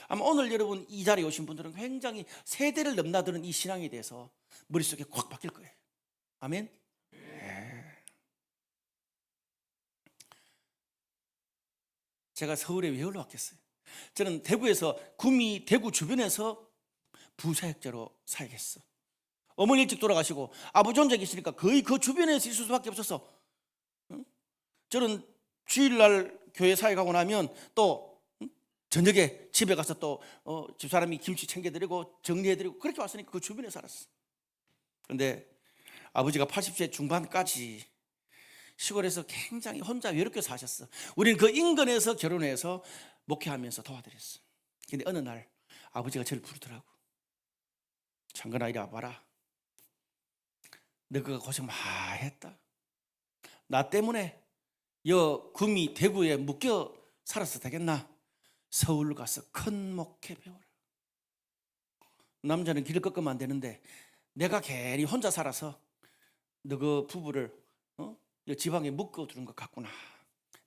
아마 오늘 여러분 이 자리에 오신 분들은 굉장히 세대를 넘나드는 이 신앙에 대해서 머릿속에 콱 박힐 거예요. 아멘. 네. 제가 서울에 왜 올라왔겠어요? 저는 대구에서 구미 대구 주변에서 부사역자로 살겠어. 어머니 일찍 돌아가시고 아버지 혼자 계시니까 거의 그 주변에서 있을 수밖에 없었어. 저는 주일날 교회 사역하고 나면 또 저녁에 집에 가서 또 집사람이 김치 챙겨드리고 정리해드리고 그렇게 왔으니까 그 주변에 살았어. 그런데 아버지가 80세 중반까지 시골에서 굉장히 혼자 외롭게 사셨어. 우리는 그 인근에서 결혼해서 목회하면서 도와드렸어. 근데 어느 날 아버지가 저를 부르더라고. 창근아 이리 와봐라. 너가 고생 많이 했다. 나 때문에 여 구미 대구에 묶여 살아서 되겠나? 서울 가서 큰 목회 배워라. 남자는 길을 꺾으면 안 되는데 내가 괜히 혼자 살아서 너 그 부부를 지방에 묶어두는 것 같구나.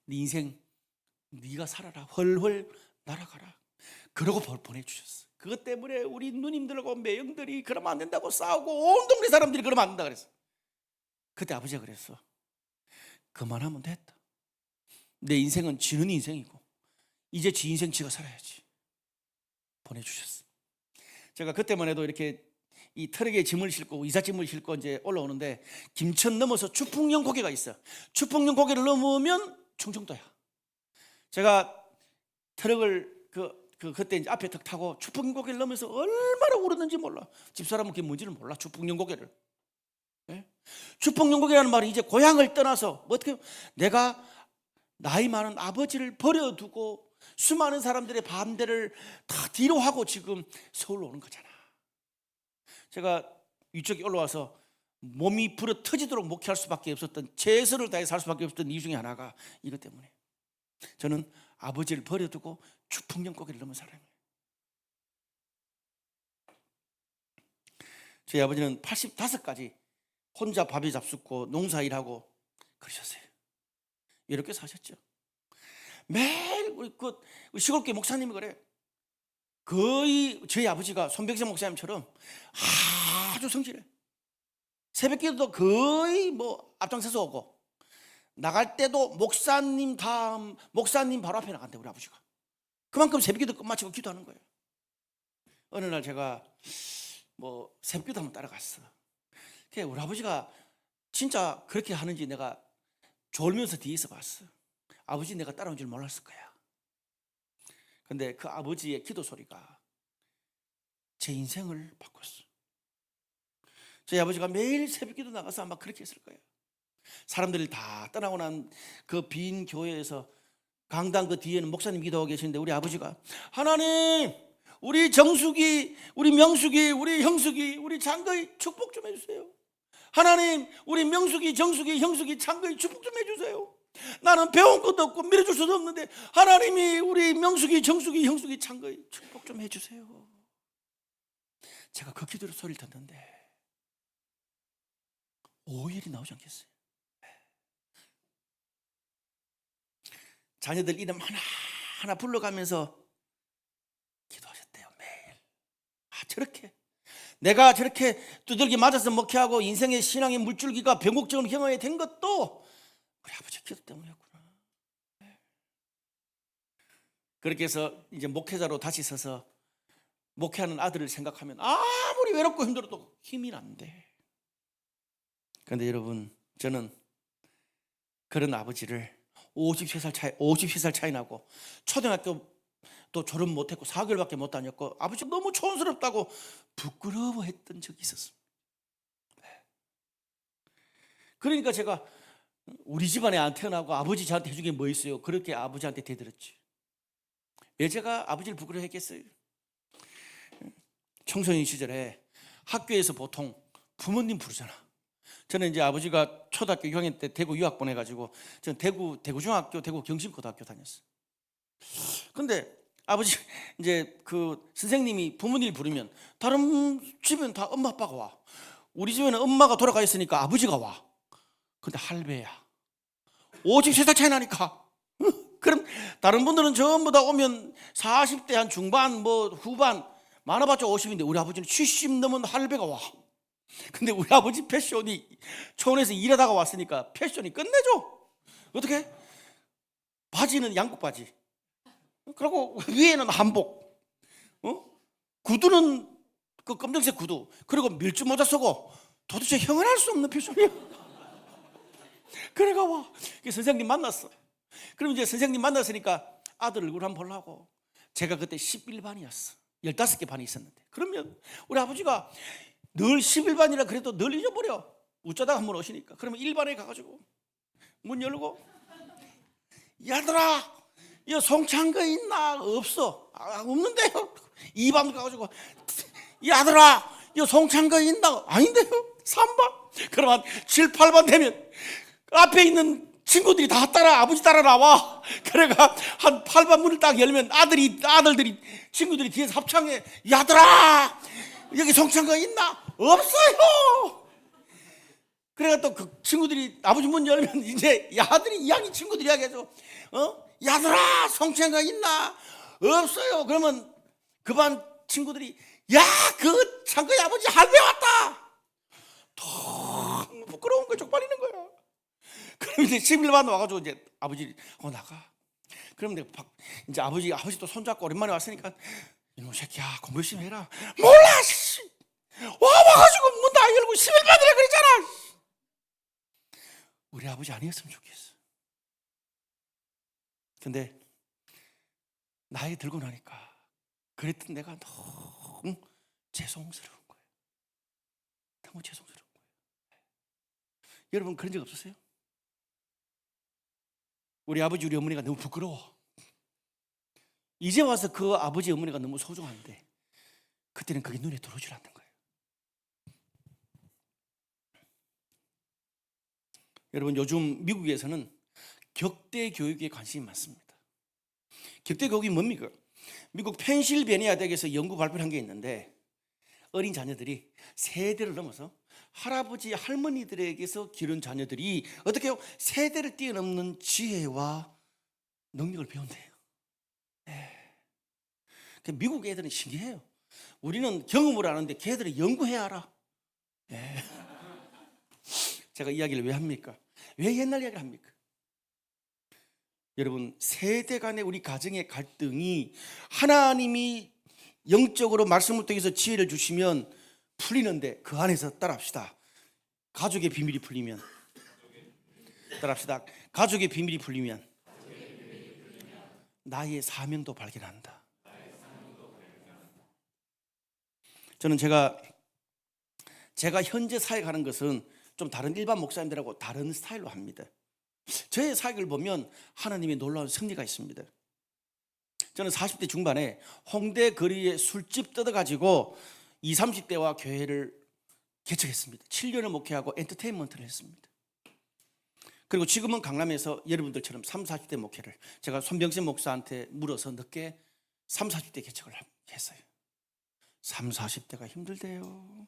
네 인생 네가 살아라. 훨훨 날아가라. 그러고 보내주셨어. 그것 때문에 우리 누님들하고 매형들이 그러면 안 된다고 싸우고 온 동네 사람들이 그러면 안 된다 그랬어. 그때 아버지가 그랬어. 그만하면 됐다. 내 인생은 지는 인생이고 이제 지 인생 지가 살아야지. 보내주셨어. 제가 그때만 해도 이렇게 이 트럭에 짐을 싣고 이삿짐을 싣고 이제 올라오는데 김천 넘어서 추풍령 고개가 있어. 추풍령 고개를 넘으면 충청도야. 제가 트럭을 그때 이제 앞에 턱 타고 추풍령 고개를 넘으면서 얼마나 울었는지 몰라. 집사람은 그게 뭔지를 몰라. 추풍령 고개를. 네? 추풍령 고개라는 말이 이제 고향을 떠나서 어떻게 내가 나이 많은 아버지를 버려두고 수많은 사람들의 반대를 다 뒤로 하고 지금 서울로 오는 거잖아. 제가 위쪽에 올라와서 몸이 불어 터지도록 목회할 수밖에 없었던, 최선을 다해 살 수밖에 없었던 이유 중에 하나가 이것 때문에 저는 아버지를 버려두고 추풍령 고개를 넘은 사람이에요. 저희 아버지는 85까지 혼자 밥에 잡숫고 농사일하고 그러셨어요. 이렇게 사셨죠. 매일 우리 시골교회 목사님이 그래. 거의 저희 아버지가 손백세 목사님처럼 아주 성실해. 새벽기도도 거의 뭐 앞장서서 오고, 나갈 때도 목사님 다음 목사님 바로 앞에 나간대 우리 아버지가. 그만큼 새벽기도 끝마치고 기도하는 거예요. 어느 날 제가 뭐 새벽기도 한번 따라갔어. 우리 아버지가 진짜 그렇게 하는지 내가 졸면서 뒤에서 봤어. 아버지 내가 따라온 줄 몰랐을 거야. 근데 그 아버지의 기도 소리가 제 인생을 바꿨어. 저희 아버지가 매일 새벽기도 나가서 아마 그렇게 했을 거예요. 사람들이 다 떠나고 난 그 빈 교회에서 강당 그 뒤에는 목사님 기도하고 계시는데 우리 아버지가 하나님, 우리 정숙이, 우리 명숙이, 우리 형숙이, 우리 장거의 축복 좀 해주세요. 하나님, 우리 명숙이, 정숙이, 형숙이, 장거의 축복 좀 해주세요. 나는 배운 것도 없고 밀어줄 수도 없는데 하나님이 우리 명숙이, 정숙이, 형숙이, 장거의 축복 좀 해주세요. 제가 그 기도로 소리를 듣는데 오일이 나오지 않겠어요? 자녀들 이름 하나하나 불러가면서 기도하셨대요. 매일. 저렇게 내가 저렇게 두들기 맞아서 목회하고 인생의 신앙의 물줄기가 변곡점을 경험하게 된 것도 우리 아버지 기도 때문이었구나. 그렇게 해서 이제 목회자로 다시 서서 목회하는 아들을 생각하면 아무리 외롭고 힘들어도 힘이 난대. 그런데 여러분, 저는 그런 아버지를 50살 차이 나고 초등학교 또 졸업 못했고 4개월밖에 못 다녔고 아버지 너무 촌스럽다고 부끄러워했던 적이 있었습니다. 그러니까 제가 우리 집안에 안 태어나고 아버지 저한테 해준 게 뭐 있어요? 그렇게 아버지한테 대들었지. 왜 제가 아버지를 부끄러워했겠어요? 청소년 시절에 학교에서 보통 부모님 부르잖아. 저는 이제 아버지가 초등학교 6학년 때 대구 유학 보내가지고 저는 대구 중학교, 대구 경신고등학교 다녔어요. 근데 아버지 이제 그 선생님이 부모님을 부르면 다른 집은 다 엄마 아빠가 와. 우리 집에는 엄마가 돌아가 있으니까 아버지가 와. 근데 할배야. 53살 차이 나니까. 그럼 다른 분들은 전부 다 오면 40대 한 중반 뭐 후반 많아봤자 50인데 우리 아버지는 70 넘은 할배가 와. 근데 우리 아버지 패션이 초원에서 일하다가 왔으니까 패션이 끝내줘. 어떻게? 바지는 양복 바지. 그리고 위에는 한복. 구두는 그 검정색 구두. 그리고 밀주 모자 쓰고 도대체 형언할 수 없는 패션이야. 그래가 와. 선생님 만났어. 그럼 이제 선생님 만났으니까 아들 얼굴 한번 보려고. 제가 그때 11반이었어. 15개 반이 있었는데. 그러면 우리 아버지가 늘 11반이라 그래도 늘 잊어버려. 웃자다가 한번 오시니까. 그러면 1반에 가가지고 문 열고 야들아, 이 송창거 있나? 없어. 없는데요. 2반 가가지고 야들아, 이 송창거 있나? 아닌데요. 3반. 그러면 7, 8반 되면 앞에 있는 친구들이 다 아버지 따라 나와. 그래가 한 8반 문을 딱 열면 아들들이 친구들이 뒤에서 합창해. 야들아, 여기 송창거 있나? 없어요. 그래가 또 그 친구들이 아버지 문 열면 이제 아들이 이야기 친구들이 이야기해서 야들아, 송창거 있나? 없어요. 그러면 그 반 친구들이 야, 그 창거의 아버지 할매 왔다. 너무 부끄러운 거야. 쪽팔리는 거야. 그럼 이제 10일만 와가지고 이제 아버지 나가. 그럼 내가 이제 아버지 또 손잡고 오랜만에 왔으니까 이놈 새끼야 공부 열심히 해라. 몰라 씨. 와가지고 문 다 열고 10일 받으라 그랬잖아. 우리 아버지 아니었으면 좋겠어. 근데 나이 들고 나니까 그랬던 내가 너무 죄송스러운 거예요. 너무 죄송스러운 거예요. 여러분 그런 적 없으세요? 우리 아버지 우리 어머니가 너무 부끄러워. 이제 와서 그 아버지 어머니가 너무 소중한데 그때는 그게 눈에 들어오질 않는 거예요. 여러분 요즘 미국에서는 격대 교육에 관심이 많습니다. 격대 교육이 뭡니까? 미국 펜실베니아 대학에서 연구 발표를 한 게 있는데 어린 자녀들이 세대를 넘어서 할아버지 할머니들에게서 기른 자녀들이 어떻게 해요? 세대를 뛰어넘는 지혜와 능력을 배운대요. 미국 애들은 신기해요. 우리는 경험을 하는데 걔들은 연구해야 알아. 제가 이야기를 왜 합니까? 왜 옛날 이야기를 합니까? 여러분 세대 간의 우리 가정의 갈등이 하나님이 영적으로 말씀을 통해서 지혜를 주시면 풀리는데 그 안에서 따라합시다. 가족의 비밀이 풀리면 따라합시다. 가족의 비밀이 풀리면 나의 사명도 발견한다. 저는 제가 현재 사역하는 것은 좀 다른 일반 목사님들하고 다른 스타일로 합니다. 저의 사역을 보면 하나님의 놀라운 승리가 있습니다. 저는 40대 중반에 홍대 거리에 술집 뜯어가지고 20, 30대와 교회를 개척했습니다. 7년을 목회하고 엔터테인먼트를 했습니다. 그리고 지금은 강남에서 여러분들처럼 30, 40대 목회를 제가 손병세 목사한테 물어서 늦게 30, 40대 개척을 했어요. 30, 40대가 힘들대요.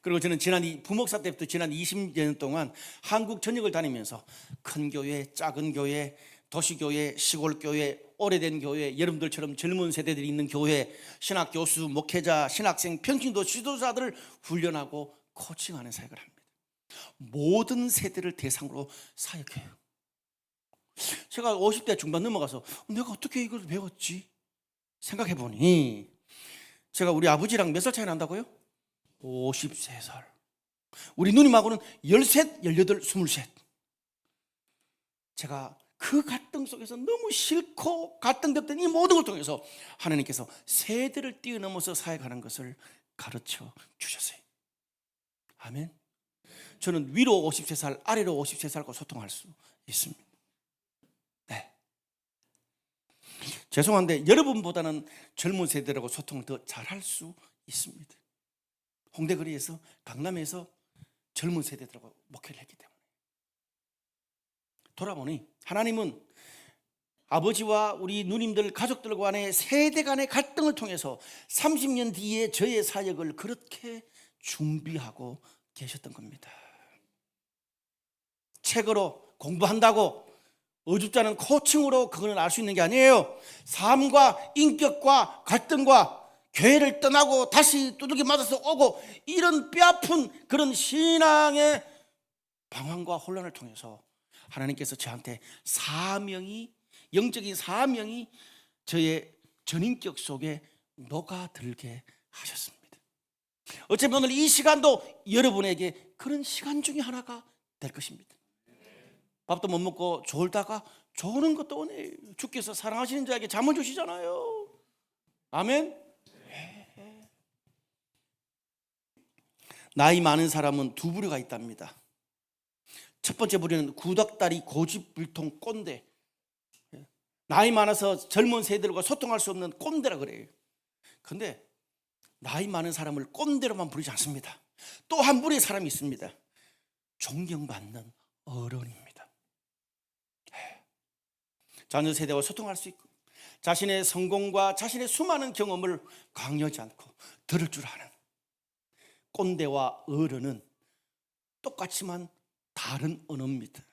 그리고 저는 부목사 때부터 지난 20년 동안 한국 전역을 다니면서 큰 교회, 작은 교회, 도시교회, 시골교회, 오래된 교회, 여러분들처럼 젊은 세대들이 있는 교회, 신학 교수, 목회자, 신학생, 평신도 지도자들을 훈련하고 코칭하는 사역을 합니다. 모든 세대를 대상으로 사역해요. 제가 50대 중반 넘어가서 내가 어떻게 이걸 배웠지? 생각해 보니 제가 우리 아버지랑 몇 살 차이 난다고요? 53살. 우리 누님하고는 13, 18, 23. 제가 그 갈등 속에서 너무 싫고 갈등됐던 이 모든 걸 통해서 하나님께서 세대를 뛰어넘어서 사역하는 것을 가르쳐 주셨어요. 아멘. 저는 위로 53살, 아래로 53살과 소통할 수 있습니다. 네. 죄송한데 여러분보다는 젊은 세대라고 소통을 더 잘할 수 있습니다. 홍대거리에서 강남에서 젊은 세대들하고 목회를 했기 때문에 돌아보니 하나님은 아버지와 우리 누님들 가족들 간의 세대 간의 갈등을 통해서 30년 뒤에 저의 사역을 그렇게 준비하고 계셨던 겁니다. 책으로 공부한다고 어줍지 않은 코칭으로 그걸 알 수 있는 게 아니에요. 삶과 인격과 갈등과 교회를 떠나고 다시 두들겨 맞아서 오고 이런 뼈아픈 그런 신앙의 방황과 혼란을 통해서 하나님께서 저한테 영적인 사명이 저의 전인격 속에 녹아들게 하셨습니다. 어쩌면 오늘 이 시간도 여러분에게 그런 시간 중에 하나가 될 것입니다. 밥도 못 먹고 졸다가 조는 것도 은혜예요. 주께서 사랑하시는 자에게 잠을 주시잖아요. 아멘. 나이 많은 사람은 두 부류가 있답니다. 첫 번째 부류는 구닥다리, 고집불통, 꼰대. 나이 많아서 젊은 세대들과 소통할 수 없는 꼰대라 그래요. 그런데 나이 많은 사람을 꼰대로만 부르지 않습니다. 또 한 부류의 사람이 있습니다. 존경받는 어른입니다. 자녀 세대와 소통할 수 있고 자신의 성공과 자신의 수많은 경험을 강요하지 않고 들을 줄 아는 꼰대와 어른은 똑같지만 다른 언어입니다.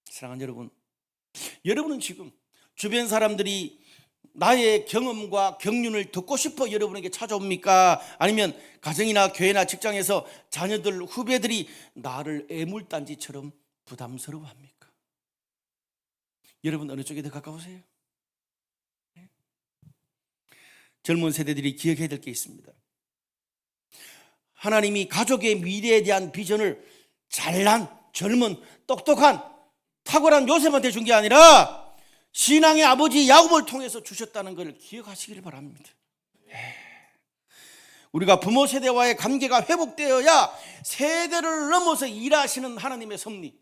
사랑하는 여러분, 여러분은 지금 주변 사람들이 나의 경험과 경륜을 듣고 싶어 여러분에게 찾아옵니까? 아니면 가정이나 교회나 직장에서 자녀들, 후배들이 나를 애물단지처럼 부담스러워합니까? 여러분 어느 쪽에 더 가까우세요? 젊은 세대들이 기억해야 될 게 있습니다. 하나님이 가족의 미래에 대한 비전을 잘난, 젊은, 똑똑한, 탁월한 요셉한테 준 게 아니라 신앙의 아버지 야곱을 통해서 주셨다는 것을 기억하시길 바랍니다. 우리가 부모 세대와의 관계가 회복되어야 세대를 넘어서 일하시는 하나님의 섭리,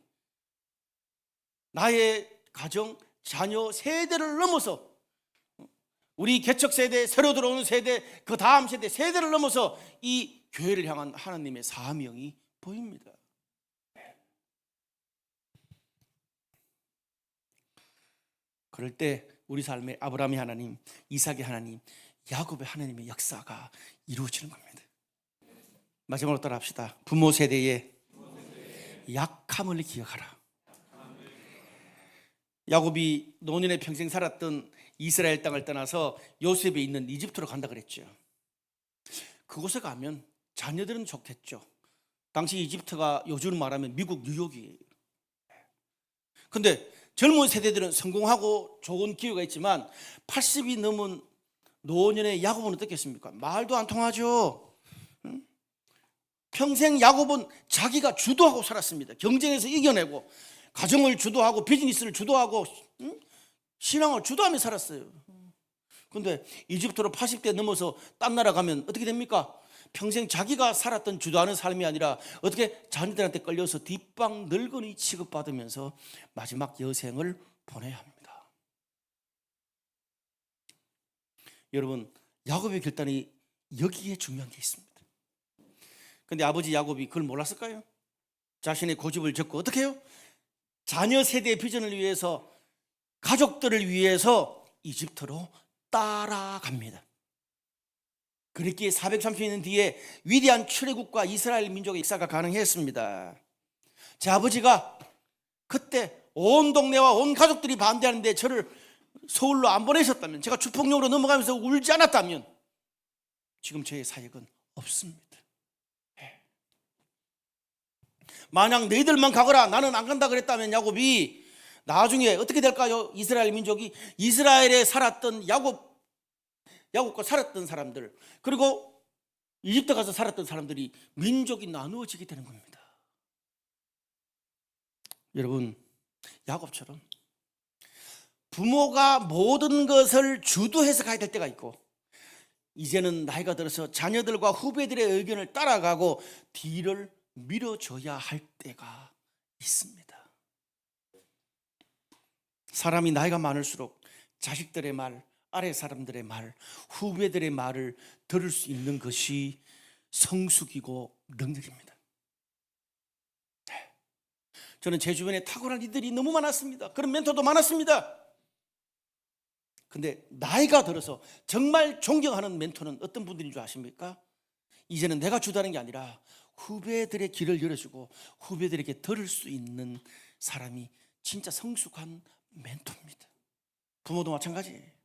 나의 가정, 자녀 세대를 넘어서 우리 개척 세대, 새로 들어오는 세대, 그 다음 세대, 세대를 넘어서 이 교회를 향한 하나님의 사명이 보입니다. 그럴 때 우리 삶에 아브라함의 하나님, 이삭의 하나님, 야곱의 하나님의 역사가 이루어지는 겁니다. 마지막으로 따라합시다. 부모 세대의 약함을 기억하라. 야곱이 노년에 평생 살았던 이스라엘 땅을 떠나서 요셉이 있는 이집트로 간다 그랬죠. 그곳에 가면 자녀들은 좋겠죠. 당시 이집트가 요즘 말하면 미국 뉴욕이에요. 근데 젊은 세대들은 성공하고 좋은 기회가 있지만 80이 넘은 노년의 야곱은 어떻겠습니까? 말도 안 통하죠. 평생 야곱은 자기가 주도하고 살았습니다. 경쟁에서 이겨내고 가정을 주도하고 비즈니스를 주도하고 신앙을 주도하며 살았어요. 그런데 이집트로 80대 넘어서 딴 나라 가면 어떻게 됩니까? 평생 자기가 살았던 주도하는 삶이 아니라 어떻게 자녀들한테 끌려서 뒷방 늙은이 취급받으면서 마지막 여생을 보내야 합니다. 여러분, 야곱의 결단이 여기에 중요한 게 있습니다. 그런데 아버지 야곱이 그걸 몰랐을까요? 자신의 고집을 적고 어떻게 해요? 자녀 세대의 비전을 위해서, 가족들을 위해서 이집트로 따라갑니다. 그랬기에 430년 뒤에 위대한 출애굽과 이스라엘 민족의 역사가 가능했습니다. 제 아버지가 그때 온 동네와 온 가족들이 반대하는데 저를 서울로 안 보내셨다면, 제가 주폭역으로 넘어가면서 울지 않았다면 지금 저의 사역은 없습니다. 만약 너희들만 가거라 나는 안 간다 그랬다면 야곱이 나중에 어떻게 될까요? 이스라엘 민족이 이스라엘에 살았던 야곱과 살았던 사람들, 그리고 이집트 가서 살았던 사람들이 민족이 나누어지게 되는 겁니다. 여러분, 야곱처럼 부모가 모든 것을 주도해서 가야 될 때가 있고, 이제는 나이가 들어서 자녀들과 후배들의 의견을 따라가고 뒤를 밀어줘야 할 때가 있습니다. 사람이 나이가 많을수록 자식들의 말, 아래 사람들의 말, 후배들의 말을 들을 수 있는 것이 성숙이고 능력입니다. 저는 제 주변에 탁월한 이들이 너무 많았습니다. 그런 멘토도 많았습니다. 근데 나이가 들어서 정말 존경하는 멘토는 어떤 분들인 줄 아십니까? 이제는 내가 주도하는 게 아니라 후배들의 길을 열어주고 후배들에게 들을 수 있는 사람이 진짜 성숙한 멘토입니다. 부모도 마찬가지예요.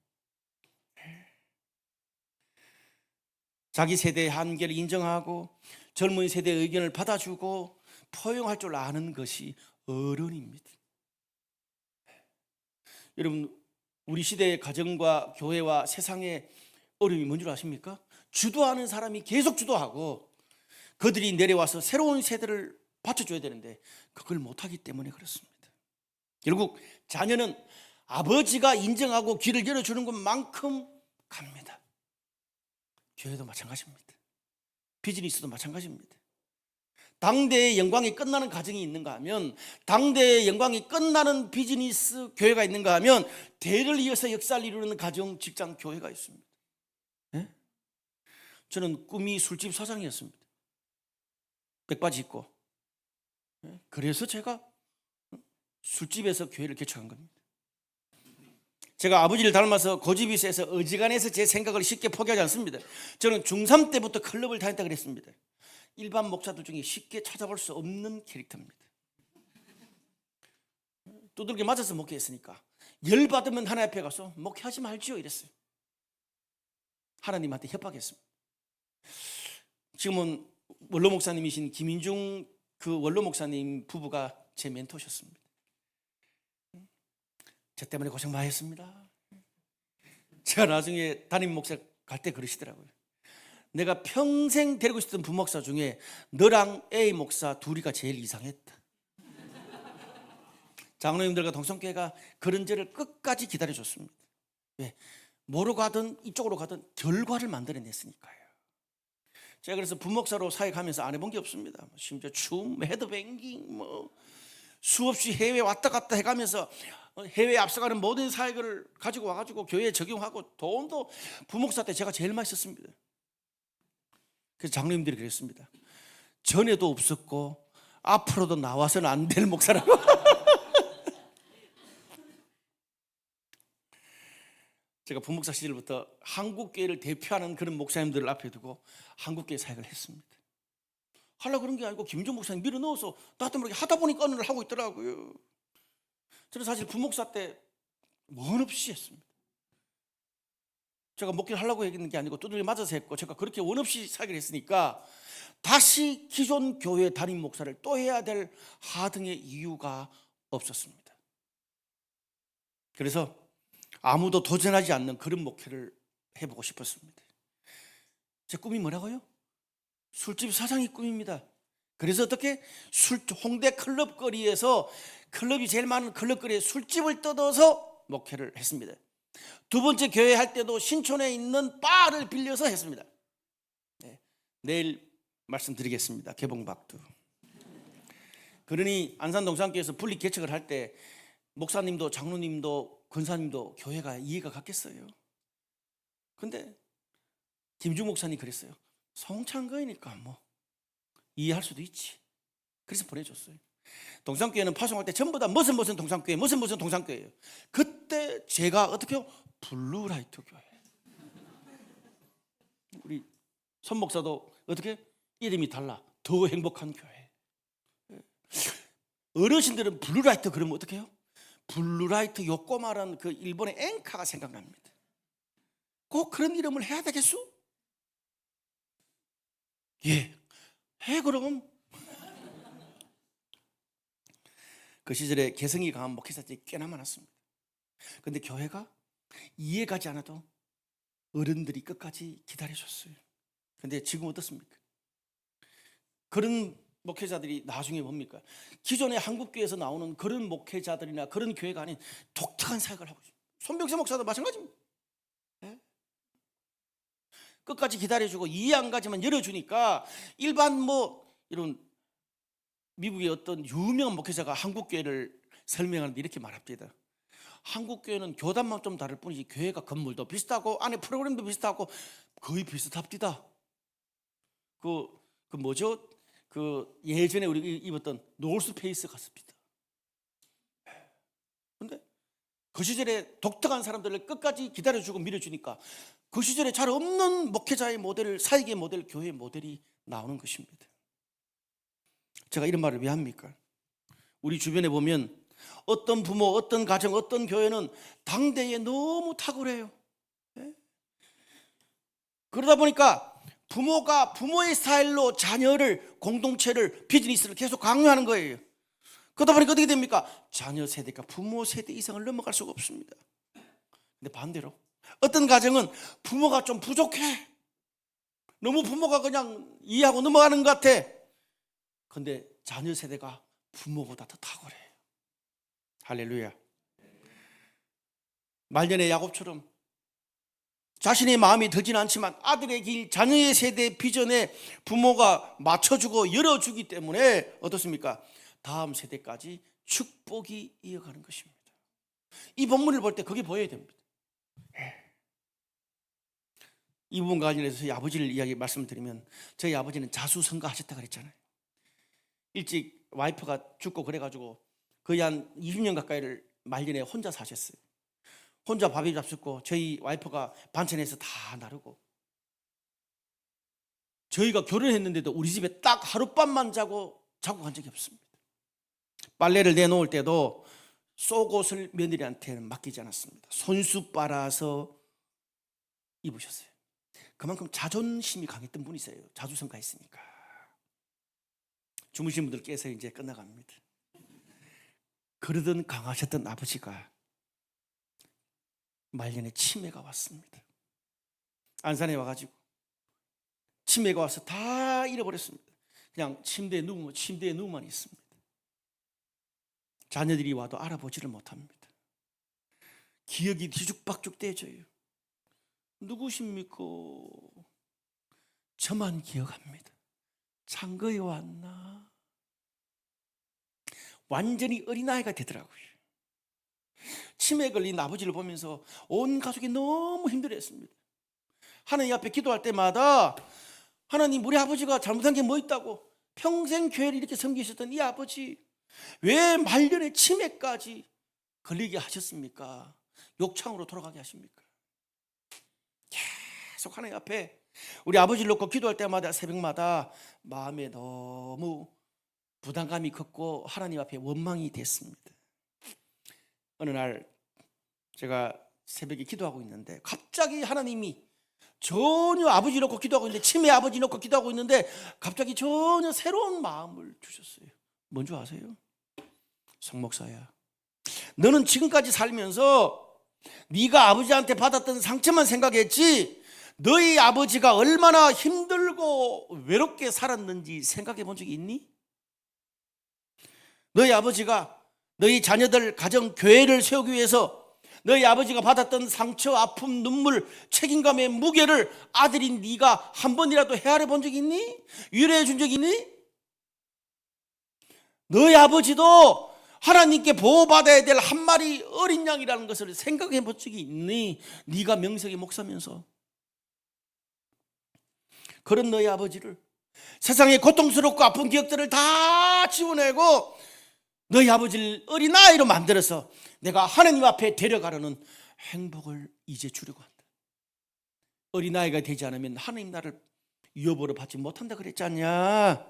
자기 세대의 한계를 인정하고 젊은 세대의 의견을 받아주고 포용할 줄 아는 것이 어른입니다. 여러분, 우리 시대의 가정과 교회와 세상의 어려움이 뭔 줄 아십니까? 주도하는 사람이 계속 주도하고 그들이 내려와서 새로운 세대를 받쳐줘야 되는데 그걸 못하기 때문에 그렇습니다. 결국 자녀는 아버지가 인정하고 길을 열어주는 것만큼 갑니다. 교회도 마찬가지입니다. 비즈니스도 마찬가지입니다. 당대의 영광이 끝나는 가정이 있는가 하면, 당대의 영광이 끝나는 비즈니스 교회가 있는가 하면 대를 이어서 역사를 이루는 가정, 직장, 교회가 있습니다. 네? 저는 꿈이 술집 사장이었습니다. 백바지 입고. 그래서 제가 술집에서 교회를 개척한 겁니다. 제가 아버지를 닮아서 고집이 세서 어지간해서 제 생각을 쉽게 포기하지 않습니다. 저는 중3 때부터 클럽을 다녔다 그랬습니다. 일반 목사들 중에 쉽게 찾아볼 수 없는 캐릭터입니다. 두들겨 맞아서 목회했으니까 열받으면 하나님 앞에 가서 목회하지 말지요 이랬어요. 하나님한테 협박했습니다. 지금은 원로 목사님이신 김인중 그 원로 목사님 부부가 제 멘토셨습니다. 저 때문에 고생 많이 했습니다. 제가 나중에 담임 목사 갈 때 그러시더라고요. 내가 평생 데리고 있었던 부목사 중에 너랑 A 목사 둘이가 제일 이상했다. 장로님들과 동성교회가 그런 저를 끝까지 기다려줬습니다. 왜? 뭐로 가든 이쪽으로 가든 결과를 만들어냈으니까요. 제가 그래서 부목사로 사역하면서 안 해본 게 없습니다. 심지어 춤, 헤드뱅깅, 수없이 해외 왔다 갔다 해가면서 해외에 앞서가는 모든 사역을 가지고 와가지고 교회에 적용하고 돈도 부목사 때 제가 제일 많이 썼습니다. 그래서 장로님들이 그랬습니다. 전에도 없었고 앞으로도 나와서는 안 될 목사라고. 제가 부목사 시절부터 한국교회를 대표하는 그런 목사님들을 앞에 두고 한국교회 사역을 했습니다. 하려고 그런 게 아니고 김종 목사님 밀어넣어서 나도 모르게 하다 보니까 어느 날 하고 있더라고요. 저는 사실 부목사 때 원 없이 했습니다. 제가 목회를 하려고 했는 게 아니고 두들겨 맞아서 했고 제가 그렇게 원 없이 사역을 했으니까 다시 기존 교회 담임 목사를 또 해야 될 하등의 이유가 없었습니다. 그래서 아무도 도전하지 않는 그런 목회를 해보고 싶었습니다. 제 꿈이 뭐라고요? 술집 사장이 꿈입니다. 그래서 어떻게 홍대 클럽 거리에서 클럽이 제일 많은 클럽 거리에 술집을 뜯어서 목회를 했습니다. 두 번째 교회 할 때도 신촌에 있는 바를 빌려서 했습니다. 네, 내일 말씀드리겠습니다. 개봉박두. 그러니 안산 동산교회에서 분리 개척을 할 때 목사님도 장로님도 권사님도 교회가 이해가 갔겠어요. 근데 김중 목사님 그랬어요. 송창거이니까 뭐 이해할 수도 있지. 그래서 보내줬어요. 동산교회는 파송할 때 전부 다 무슨 동산교회 무슨 동산교회예요. 그때 제가 어떻게 해요? 블루라이트 교회. 우리 손 목사도 어떻게 이름이 달라. 더 행복한 교회. 어르신들은 블루라이트 그러면 어떻게 해요? 블루라이트 요꼬마라는 그 일본의 엔카가 생각납니다. 꼭 그런 이름을 해야 되겠소? 예, 해 그럼. 그 시절에 개성이 강한 목회자들이 꽤나 많았습니다. 그런데 교회가 이해가지 않아도 어른들이 끝까지 기다려줬어요. 그런데 지금 어떻습니까? 그런 목회자들이 나중에 뭡니까? 기존의 한국교회에서 나오는 그런 목회자들이나 그런 교회가 아닌 독특한 사역을 하고 있습니다. 손병세 목사도 마찬가지입니다. 네? 끝까지 기다려주고 이해 안 가지만 열어주니까 일반 이런 미국의 어떤 유명한 목회자가 한국교회를 설명하는데 이렇게 말합니다. 한국교회는 교단만 좀 다를 뿐이지 교회가 건물도 비슷하고 안에 프로그램도 비슷하고 거의 비슷합디다. 그 뭐죠? 그 예전에 우리 입었던 노스페이스 같습니다. 그런데 그 시절에 독특한 사람들을 끝까지 기다려주고 밀어주니까 그 시절에 잘 없는 목회자의 모델, 사역의 모델, 교회의 모델이 나오는 것입니다. 제가 이런 말을 왜 합니까? 우리 주변에 보면 어떤 부모, 어떤 가정, 어떤 교회는 당대에 너무 탁월해요. 네? 그러다 보니까 부모가 부모의 스타일로 자녀를, 공동체를, 비즈니스를 계속 강요하는 거예요. 그러다 보니까 어떻게 됩니까? 자녀 세대가 부모 세대 이상을 넘어갈 수가 없습니다. 근데 반대로 어떤 가정은 부모가 좀 부족해. 너무 부모가 그냥 이해하고 넘어가는 것 같아. 근데 자녀 세대가 부모보다 더 탁월해요. 할렐루야. 말년의 야곱처럼 자신의 마음이 들지는 않지만 아들의 길, 자녀의 세대 비전에 부모가 맞춰주고 열어주기 때문에 어떻습니까? 다음 세대까지 축복이 이어가는 것입니다. 이 본문을 볼 때 그게 보여야 됩니다. 이 부분과 관련해서 저희 아버지를 이야기 말씀드리면 저희 아버지는 자수성가하셨다 그랬잖아요. 일찍 와이프가 죽고 그래가지고 거의 한 20년 가까이를 말년에 혼자 사셨어요. 혼자 밥이 잡숫고 저희 와이프가 반찬해서 다 나르고 저희가 결혼했는데도 우리 집에 딱 하룻밤만 자고 간 적이 없습니다. 빨래를 내놓을 때도 속옷을 며느리한테는 맡기지 않았습니다. 손수 빨아서 입으셨어요. 그만큼 자존심이 강했던 분이세요. 자주성가했으니까. 주무신 분들 깨서 이제 끝나갑니다. 그러던 강하셨던 아버지가 말년에 치매가 왔습니다. 안산에 와가지고 치매가 와서 다 잃어버렸습니다. 그냥 침대에 누우만 있습니다. 자녀들이 와도 알아보지를 못합니다. 기억이 뒤죽박죽 되져요. 누구십니까? 저만 기억합니다. 창거에 왔나? 완전히 어린아이가 되더라고요. 치매에 걸린 아버지를 보면서 온 가족이 너무 힘들어했습니다. 하나님 앞에 기도할 때마다 하나님, 우리 아버지가 잘못한 게 뭐 있다고 평생 교회를 이렇게 섬기셨던 이 아버지 왜 말년에 치매까지 걸리게 하셨습니까? 욕창으로 돌아가게 하십니까? 계속 하나님 앞에 우리 아버지를 놓고 기도할 때마다 새벽마다 마음에 너무 부담감이 컸고 하나님 앞에 원망이 됐습니다. 어느 날 제가 새벽에 기도하고 있는데 갑자기 하나님이 전혀 아버지 놓고 기도하고 있는데 치매 아버지 놓고 기도하고 있는데 갑자기 전혀 새로운 마음을 주셨어요. 뭔지 아세요? 성 목사야, 너는 지금까지 살면서 네가 아버지한테 받았던 상처만 생각했지 너희 아버지가 얼마나 힘들고 외롭게 살았는지 생각해 본 적이 있니? 너희 아버지가 너희 자녀들 가정 교회를 세우기 위해서 너희 아버지가 받았던 상처, 아픔, 눈물, 책임감의 무게를 아들인 네가 한 번이라도 헤아려 본 적이 있니? 위로해 준 적이 있니? 너희 아버지도 하나님께 보호받아야 될 한 마리 어린 양이라는 것을 생각해 본 적이 있니? 네가 명색의 목사면서. 그런 너희 아버지를 세상의 고통스럽고 아픈 기억들을 다 지워내고 너희 아버지를 어린아이로 만들어서 내가 하나님 앞에 데려가려는 행복을 이제 주려고 한다. 어린아이가 되지 않으면 하나님 나를 유업으로 받지 못한다 그랬지 않냐?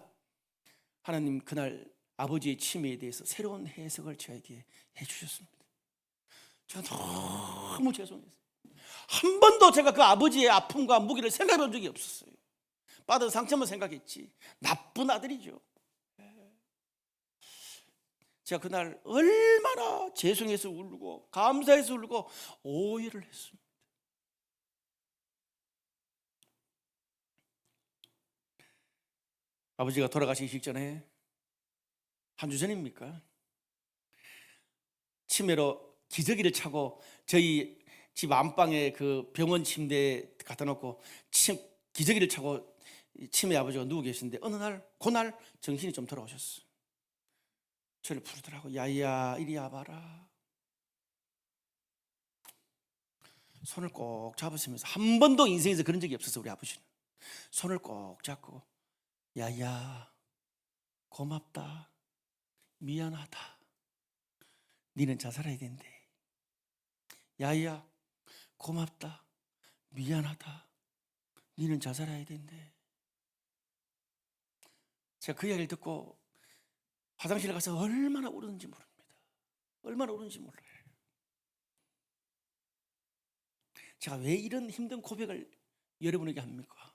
하나님 그날 아버지의 치매에 대해서 새로운 해석을 저에게 해주셨습니다. 제가 너무 죄송했어요. 한 번도 제가 그 아버지의 아픔과 무기를 생각해 본 적이 없었어요. 받은 상처만 생각했지. 나쁜 아들이죠. 제가 그날 얼마나 죄송해서 울고 감사해서 울고 오해를 했습니다. 아버지가 돌아가시기 직전에 한 주 전입니까? 치매로 기저귀를 차고 저희 집 안방에 그 병원 침대에 갖다 놓고 기저귀를 차고 치매 아버지가 누워 계시는데 어느 날 그날 정신이 좀 돌아오셨어요. 저를 부르더라고. 야야 이리 와봐라. 손을 꼭 잡으시면서 한 번도 인생에서 그런 적이 없었어. 우리 아버지는 손을 꼭 잡고 야야 고맙다 미안하다 니는 잘 살아야 된대. 야야 고맙다 미안하다 니는 잘 살아야 된대. 제가 그 이야기를 듣고 화장실에 가서 얼마나 울었는지 모릅니다. 얼마나 울었는지 몰라요. 제가 왜 이런 힘든 고백을 여러분에게 합니까?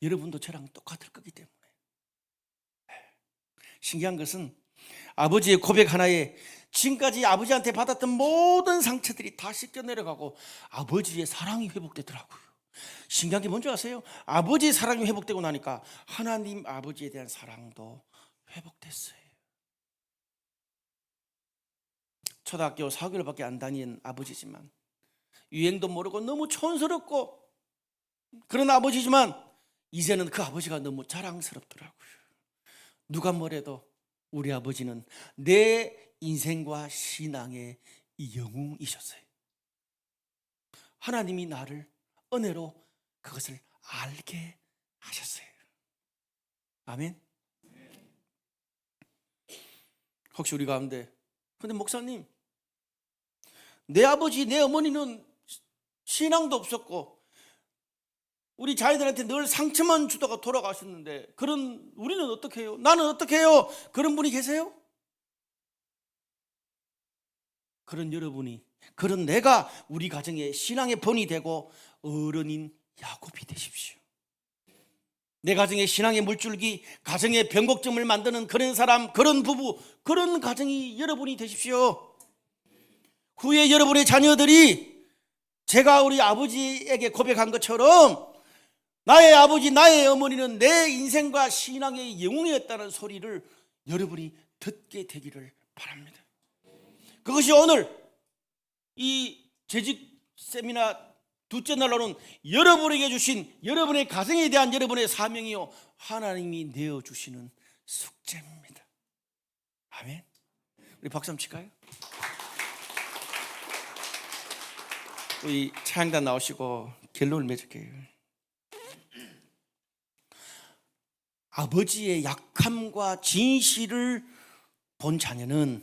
여러분도 저랑 똑같을 거기 때문에. 신기한 것은 아버지의 고백 하나에 지금까지 아버지한테 받았던 모든 상처들이 다 씻겨 내려가고 아버지의 사랑이 회복되더라고요. 신기한 게 뭔지 아세요? 아버지의 사랑이 회복되고 나니까 하나님 아버지에 대한 사랑도 회복됐어요. 초등학교 4개월밖에 안 다닌 아버지지만 유행도 모르고 너무 촌스럽고 그런 아버지지만 이제는 그 아버지가 너무 자랑스럽더라고요. 누가 뭐래도 우리 아버지는 내 인생과 신앙의 영웅이셨어요. 하나님이 나를 은혜로 그것을 알게 하셨어요. 아멘. 혹시 우리 가운데 근데 목사님 내 아버지 내 어머니는 신앙도 없었고 우리 자녀들한테 늘 상처만 주다가 돌아가셨는데 그런 우리는 어떻게 해요? 나는 어떻게 해요? 그런 분이 계세요? 그런 여러분이, 그런 내가 우리 가정의 신앙의 본이 되고 어른인 야곱이 되십시오. 내 가정의 신앙의 물줄기, 가정의 변곡점을 만드는 그런 사람, 그런 부부, 그런 가정이 여러분이 되십시오. 후에 여러분의 자녀들이 제가 우리 아버지에게 고백한 것처럼 나의 아버지, 나의 어머니는 내 인생과 신앙의 영웅이었다는 소리를 여러분이 듣게 되기를 바랍니다. 그것이 오늘 이 재직 세미나 둘째 날로는 여러분에게 주신 여러분의 가정에 대한 여러분의 사명이요, 하나님이 내어주시는 숙제입니다. 아멘. 우리 박수 한번 칠까요? 우리 차양단 나오시고 결론을 맺을게요. 아버지의 약함과 진실을 본 자녀는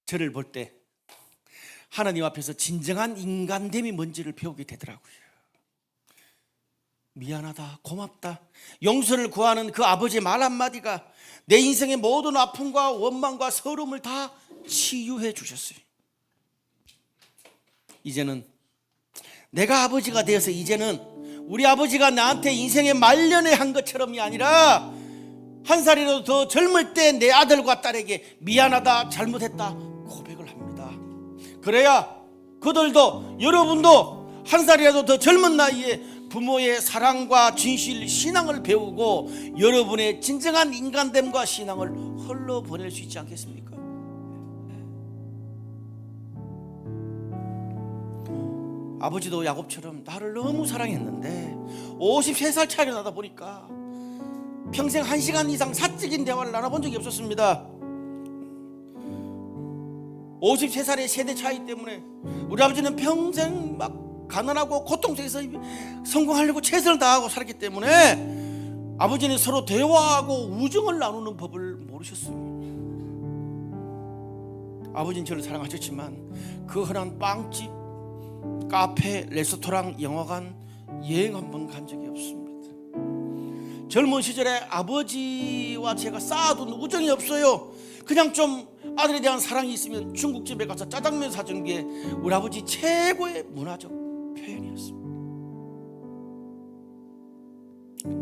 저를 볼 때 하나님 앞에서 진정한 인간됨이 뭔지를 배우게 되더라고요. 미안하다, 고맙다, 용서를 구하는 그 아버지의 말 한마디가 내 인생의 모든 아픔과 원망과 서러움을 다 치유해 주셨어요. 이제는 내가 아버지가 되어서 이제는 우리 아버지가 나한테 인생의 말년에 한 것처럼이 아니라 한 살이라도 더 젊을 때 내 아들과 딸에게 미안하다, 잘못했다 고백을 합니다. 그래야 그들도, 여러분도 한 살이라도 더 젊은 나이에 부모의 사랑과 진실, 신앙을 배우고 여러분의 진정한 인간됨과 신앙을 흘러보낼 수 있지 않겠습니까? 아버지도 야곱처럼 나를 너무 사랑했는데 53살 차이가 나다 보니까 평생 1시간 이상 사적인 대화를 나눠본 적이 없었습니다. 53살의 세대 차이 때문에 우리 아버지는 평생 막 가난하고 고통 속에서 성공하려고 최선을 다하고 살았기 때문에 아버지는 서로 대화하고 우정을 나누는 법을 모르셨습니다. 아버지는 저를 사랑하셨지만 그 흔한 빵집, 카페, 레스토랑, 영화관, 여행 한 번 간 적이 없습니다. 젊은 시절에 아버지와 제가 쌓아둔 우정이 없어요. 그냥 좀 아들에 대한 사랑이 있으면 중국집에 가서 짜장면 사준 게 우리 아버지 최고의 문화적 표현이었습니다.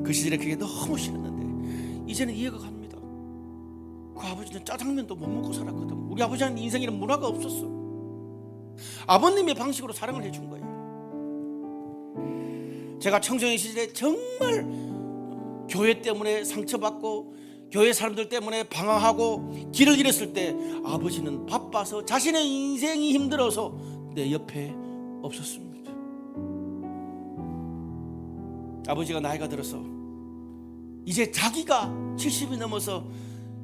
그 시절에 그게 너무 싫었는데 이제는 이해가 갑니다. 그 아버지는 짜장면도 못 먹고 살았거든. 우리 아버지는 인생에는 문화가 없었어. 아버님의 방식으로 사랑을 해준 거예요. 제가 청소년 시절에 정말 교회 때문에 상처받고 교회 사람들 때문에 방황하고 길을 잃었을 때 아버지는 바빠서 자신의 인생이 힘들어서 내 옆에 없었습니다. 아버지가 나이가 들어서 이제 자기가 70이 넘어서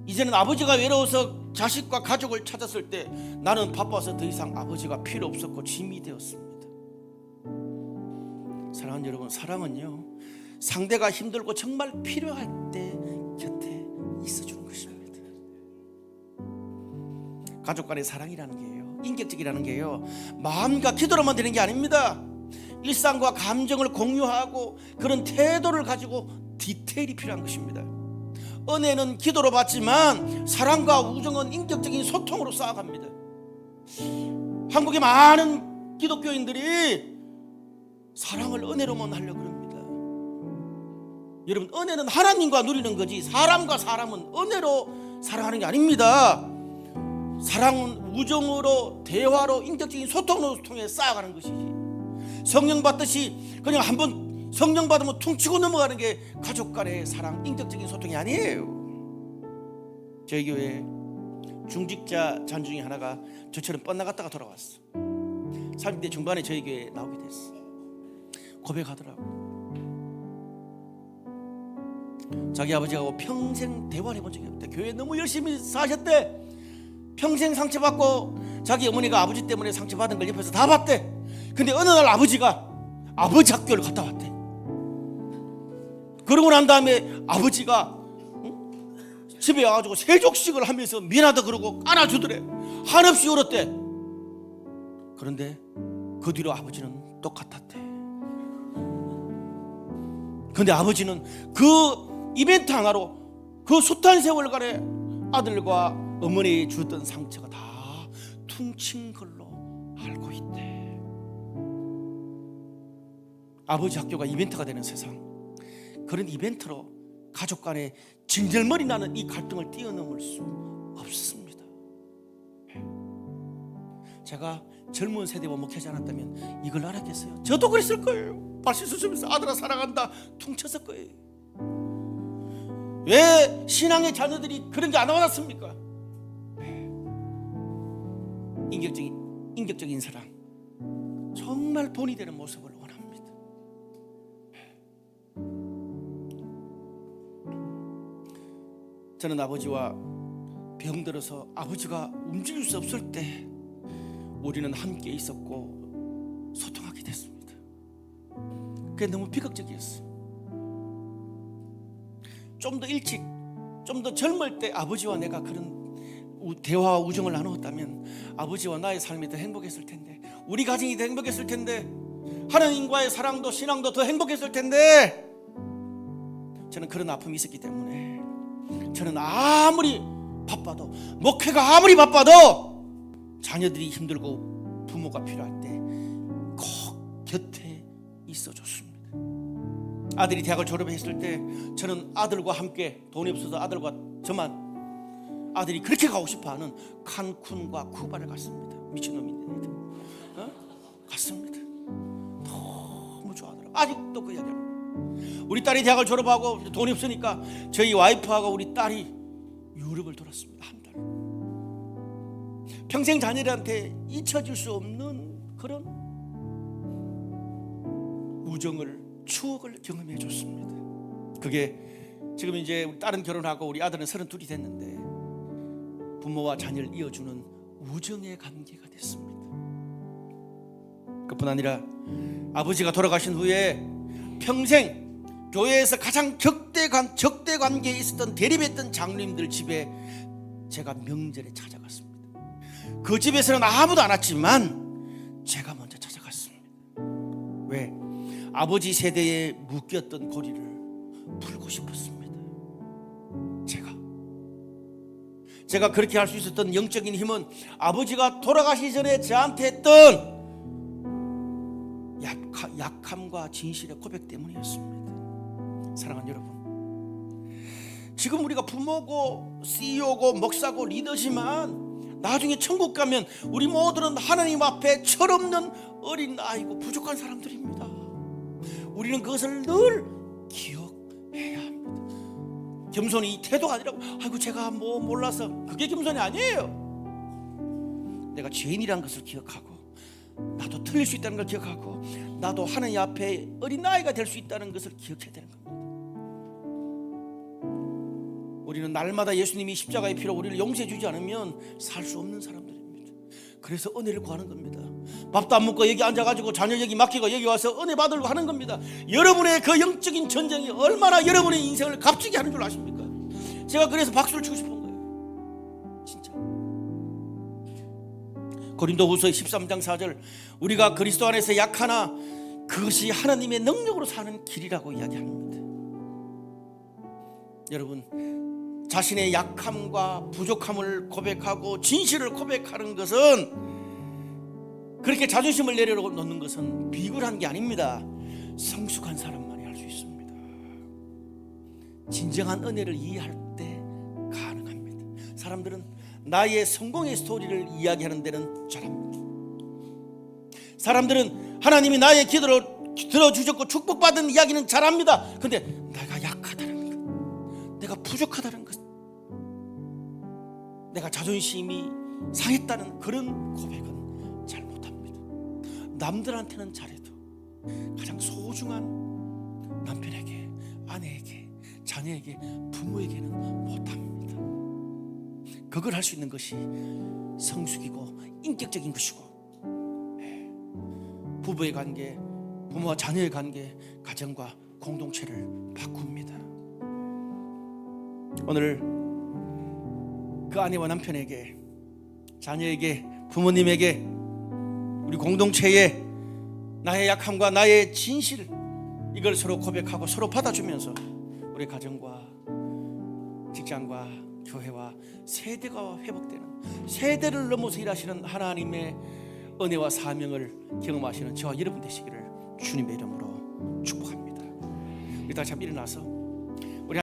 이제는 아버지가 외로워서 자식과 가족을 찾았을 때 나는 바빠서 더 이상 아버지가 필요 없었고 짐이 되었습니다. 사랑하는 여러분, 사랑은요, 상대가 힘들고 정말 필요할 때 곁에 있어주는 것입니다. 가족 간의 사랑이라는 게요, 인격적이라는 게요, 마음과 기도로만 되는 게 아닙니다. 일상과 감정을 공유하고 그런 태도를 가지고 디테일이 필요한 것입니다. 은혜는 기도로 받지만 사랑과 우정은 인격적인 소통으로 쌓아갑니다. 한국의 많은 기독교인들이 사랑을 은혜로만 하려고 합니다. 여러분, 은혜는 하나님과 누리는 거지 사람과 사람은 은혜로 사랑하는 게 아닙니다. 사랑은 우정으로, 대화로, 인격적인 소통으로 통해 쌓아가는 것이지, 성령 받듯이 그냥 한번 성령 받으면 퉁치고 넘어가는 게 가족 간의 사랑, 인격적인 소통이 아니에요. 저희 교회 중직자 잔 중에 하나가 저처럼 뻗나갔다가 돌아왔어. 30대 중반에 저희 교회에 나오게 됐어. 고백하더라고. 자기 아버지하고 평생 대화를 해본 적이 없대. 교회에 너무 열심히 사셨대. 평생 상처받고 자기 어머니가 아버지 때문에 상처받은 걸 옆에서 다 봤대. 근데 어느 날 아버지가 아버지 학교를 갔다 왔대. 그러고 난 다음에 아버지가 집에 와가지고 세족식을 하면서 미안하다 그러고 안아주더래. 한없이 울었대. 그런데 그 뒤로 아버지는 똑같았대. 근데 아버지는 그 이벤트 하나로 그 숱한 세월간의 아들과 어머니에 주었던 상처가 다 퉁친 걸로 알고 있대. 아버지 학교가 이벤트가 되는 세상, 그런 이벤트로 가족 간에 진절머리 나는 이 갈등을 뛰어넘을 수 없습니다. 제가 젊은 세대와 목회하지 않았다면 이걸 알았겠어요? 저도 그랬을 거예요. 발실수술에서 아들아 사랑한다 퉁쳤을 거예요. 왜 신앙의 자녀들이 그런 게 안 나왔습니까? 인격적인 사랑, 정말 본이 되는 모습을 원합니다. 저는 아버지와 병들어서 아버지가 움직일 수 없을 때 우리는 함께 있었고 소통하게 됐습니다. 그게 너무 비극적이었어요. 좀 더 일찍, 좀 더 젊을 때 아버지와 내가 그런 대화와 우정을 나누었다면 아버지와 나의 삶이 더 행복했을 텐데, 우리 가정이 더 행복했을 텐데, 하나님과의 사랑도 신앙도 더 행복했을 텐데, 저는 그런 아픔이 있었기 때문에 저는 아무리 바빠도, 목회가 아무리 바빠도 자녀들이 힘들고 부모가 필요할 때 꼭 곁에 있어줬습니다. 아들이 대학을 졸업했을 때 저는 아들과 함께, 돈이 없어서 아들과 저만, 아들이 그렇게 가고 싶어하는 칸쿤과 쿠바를 갔습니다. 미친놈인데 갔습니다. 너무 좋아하더라고요. 아직도 그 이야기합니다. 우리 딸이 대학을 졸업하고 돈이 없으니까 저희 와이프하고 우리 딸이 유럽을 돌았습니다. 한 달. 평생 자녀들한테 잊혀질 수 없는 그런 우정을, 추억을 경험해 줬습니다. 그게 지금 이제 우리 딸은 결혼하고 우리 아들은 32이 됐는데 부모와 자녀를 이어주는 우정의 관계가 됐습니다. 그뿐 아니라 아버지가 돌아가신 후에 평생 교회에서 가장 적대 관계에 있었던, 대립했던 장로님들 집에 제가 명절에 찾아갔습니다. 그 집에서는 아무도 안 왔지만 제가 먼저 찾아갔습니다. 왜? 아버지 세대에 묶였던 고리를 풀고 싶었습니다. 제가 그렇게 할 수 있었던 영적인 힘은 아버지가 돌아가시기 전에 저한테 했던 약함과 진실의 고백 때문이었습니다. 사랑하는 여러분, 지금 우리가 부모고 CEO고 목사고 리더지만 나중에 천국 가면 우리 모두는 하나님 앞에 철없는 어린 아이고 부족한 사람들입니다. 우리는 그것을 늘 기억해야 합니다. 겸손이 태도가 아니라 아이고 제가 뭐 몰라서, 그게 겸손이 아니에요. 내가 죄인이라는 것을 기억하고, 나도 틀릴 수 있다는 걸 기억하고, 나도 하나님 앞에 어린아이가 될 수 있다는 것을 기억해야 되는 겁니다. 우리는 날마다 예수님이 십자가의 피로 우리를 용서해 주지 않으면 살 수 없는 사람들입니다. 그래서 은혜를 구하는 겁니다. 밥도 안 먹고 여기 앉아가지고 자녀 여기 맡기고 여기 와서 은혜 받으려고 하는 겁니다. 여러분의 그 영적인 전쟁이 얼마나 여러분의 인생을 값지게 하는 줄 아십니까? 제가 그래서 박수를 치고 싶은 거예요. 진짜. 고린도후서 13장 4절, 우리가 그리스도 안에서 약하나 그것이 하나님의 능력으로 사는 길이라고 이야기합니다. 여러분, 자신의 약함과 부족함을 고백하고 진실을 고백하는 것은, 그렇게 자존심을 내려놓는 것은 비굴한 게 아닙니다. 성숙한 사람만이 할 수 있습니다. 진정한 은혜를 이해할 때 가능합니다. 사람들은 나의 성공의 스토리를 이야기하는 데는 잘합니다. 사람들은 하나님이 나의 기도를 들어주셨고 축복받은 이야기는 잘합니다. 근데 내가 약하다는 것, 내가 부족하다는 것, 내가 자존심이 상했다는 그런 고백은 잘 못합니다. 남들한테는 잘해도 가장 소중한 남편에게, 아내에게, 자녀에게, 부모에게는 못합니다. 그걸 할 수 있는 것이 성숙이고 인격적인 것이고, 부부의 관계, 부모와 자녀의 관계, 가정과 공동체를 바꿉니다. 오늘 그 아내와 남편에게, 자녀에게, 부모님에게, 우리 공동체에 나의 약함과 나의 진실, 이걸 서로 고백하고 서로 받아주면서 우리 가정과 직장과 교회와 세대가 회복되는, 세대를 넘어서 일하시는 하나님의 은혜와 사명을 경험하시는 저와 여러분 되시기를 주님의 이름으로 축복합니다. 우리 다시 한번 일어나서